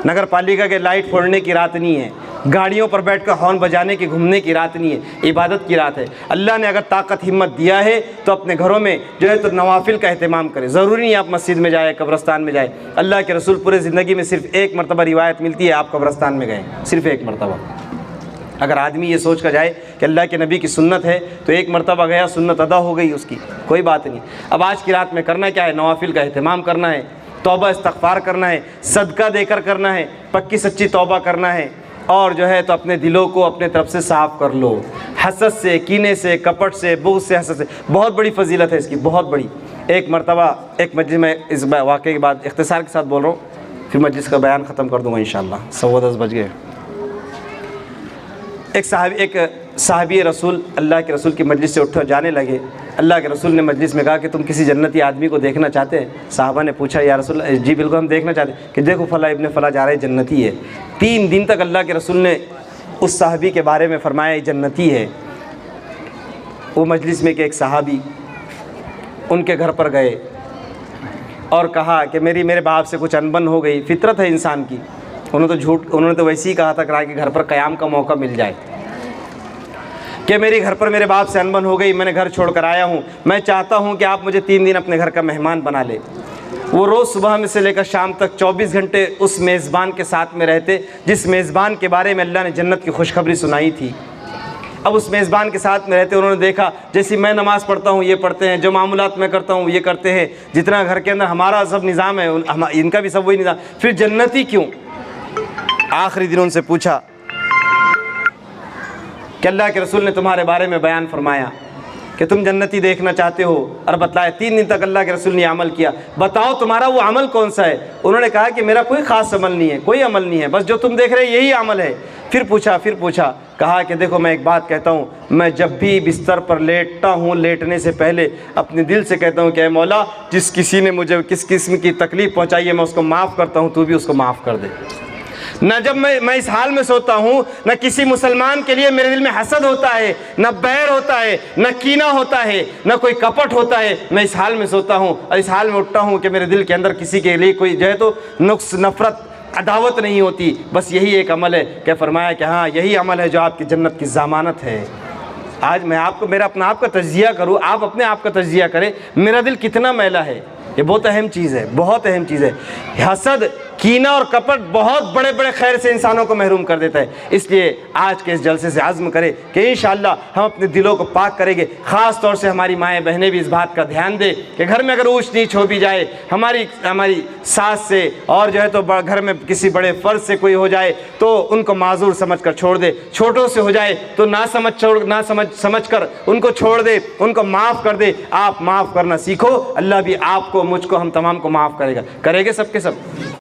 نگر پالیکا کے لائٹ پھوڑنے کی رات نہیں ہے، گاڑیوں پر بیٹھ کر ہارن بجانے کی گھومنے کی رات نہیں ہے، عبادت کی رات ہے۔ اللہ نے اگر طاقت ہمت دیا ہے تو اپنے گھروں میں جو ہے تو نوافل کا اہتمام کرے، ضروری نہیں آپ مسجد میں جائیں، قبرستان میں جائیں۔ اللہ کے رسول پورے زندگی میں صرف ایک مرتبہ روایت ملتی ہے آپ قبرستان میں گئے، صرف ایک مرتبہ۔ اگر آدمی یہ سوچ کر جائے کہ اللہ کے نبی کی سنت ہے تو ایک مرتبہ گیا، سنت ادا ہو گئی اس کی، کوئی بات نہیں۔ اب آج کی رات میں کرنا کیا ہے؟ نوافل کا اہتمام کرنا ہے، توبہ استغفار کرنا ہے، صدقہ دے کر کرنا ہے، پکی سچی توبہ کرنا ہے، اور جو ہے تو اپنے دلوں کو اپنے طرف سے صاف کر لو، حسد سے، کینے سے، کپٹ سے، بغض سے، حسد سے۔ بہت بڑی فضیلت ہے اس کی، بہت بڑی۔ ایک مرتبہ ایک مجلس میں، اس واقعے کے بعد اختصار کے ساتھ بول رہا ہوں، پھر مجلس کا بیان ختم کر دوں گا انشاءاللہ، 10:15 بج گئے۔ ایک صحابی رسول اللہ کے رسول کی مجلس سے اٹھ جانے لگے۔ اللہ کے رسول نے مجلس میں کہا کہ تم کسی جنتی آدمی کو دیکھنا چاہتے ہیں؟ صحابہ نے پوچھا یا رسول اللہ، جی بالکل ہم دیکھنا چاہتے ہیں، کہ دیکھو فلاں ابن فلاں جا رہے جنتی ہے۔ 3 دن تک اللہ کے رسول نے اس صحابی کے بارے میں فرمایا یہ جنتی ہے۔ وہ مجلس میں کہ ایک صحابی ان کے گھر پر گئے اور کہا کہ میرے باپ سے کچھ انبن ہو گئی، فطرت ہے انسان کی، انہوں نے تو ویسے ہی کہا تھا کہ گھر پر قیام کا موقع مل جائے، کہ میرے گھر پر میرے باپ سے انبن ہو گئی، میں نے گھر چھوڑ کر آیا ہوں، میں چاہتا ہوں کہ آپ مجھے 3 دن اپنے گھر کا مہمان بنا لے۔ وہ روز صبح میں سے لے کر شام تک 24 گھنٹے اس میزبان کے ساتھ میں رہتے جس میزبان کے بارے میں اللہ نے جنت کی خوشخبری سنائی تھی۔ اب اس میزبان کے ساتھ میں رہتے، انہوں نے دیکھا جیسی میں نماز پڑھتا ہوں یہ پڑھتے ہیں، جو معاملات میں کرتا ہوں یہ کرتے ہیں، جتنا گھر کے اندر ہمارا سب نظام ہے ان کا بھی سب وہی نظام، پھر جنتی کیوں؟ آخری دن ان سے پوچھا کہ اللہ کے رسول نے تمہارے بارے میں بیان فرمایا کہ تم جنتی دیکھنا چاہتے ہو اور بتلایا 3 دن تک اللہ کے رسول نے عمل کیا. بتاؤ تمہارا وہ عمل کون سا ہے؟ انہوں نے کہا کہ میرا کوئی خاص عمل نہیں ہے, کوئی عمل نہیں ہے, بس جو تم دیکھ رہے یہی عمل ہے. پھر پوچھا, کہا کہ دیکھو میں ایک بات کہتا ہوں, میں جب بھی بستر پر لیٹتا ہوں لیٹنے سے پہلے اپنے دل سے کہتا ہوں کہ اے مولا جس کسی نے مجھے کس قسم کی تکلیف پہنچائی ہے میں اس کو معاف کرتا ہوں, تو بھی اس کو معاف کر دے. نہ جب میں اس حال میں سوتا ہوں نہ کسی مسلمان کے لیے میرے دل میں حسد ہوتا ہے, نہ بیر ہوتا ہے, نہ کینہ ہوتا ہے, نہ کوئی کپٹ ہوتا ہے. میں اس حال میں سوتا ہوں اور اس حال میں اٹھتا ہوں کہ میرے دل کے اندر کسی کے لیے کوئی جو ہے تو نقص, نفرت, عداوت نہیں ہوتی. بس یہی ایک عمل ہے کہ فرمایا کہ ہاں یہی عمل ہے جو آپ کی جنت کی ضمانت ہے. آج میں آپ کو اپنا آپ کا تجزیہ کروں, آپ اپنے آپ کا تجزیہ کریں, میرا دل کتنا میلا ہے. یہ بہت اہم چیز ہے, بہت اہم چیز ہے. حسد, کینہ اور کپٹ بہت بڑے بڑے خیر سے انسانوں کو محروم کر دیتا ہے. اس لیے آج کے اس جلسے سے عزم کرے کہ انشاءاللہ ہم اپنے دلوں کو پاک کریں گے. خاص طور سے ہماری مائیں بہنیں بھی اس بات کا دھیان دیں کہ گھر میں اگر اونچ نیچ ہو بھی جائے, ہماری ساس سے اور جو ہے تو گھر میں کسی بڑے فرد سے کوئی ہو جائے تو ان کو معذور سمجھ کر چھوڑ دے. چھوٹوں سے ہو جائے تو نہ سمجھ کر ان کو چھوڑ دے, ان کو معاف کر دے. آپ معاف کرنا سیکھو, اللہ بھی آپ کو, مجھ کو, ہم تمام کو معاف کرے گا. کرے گے سب کے سب.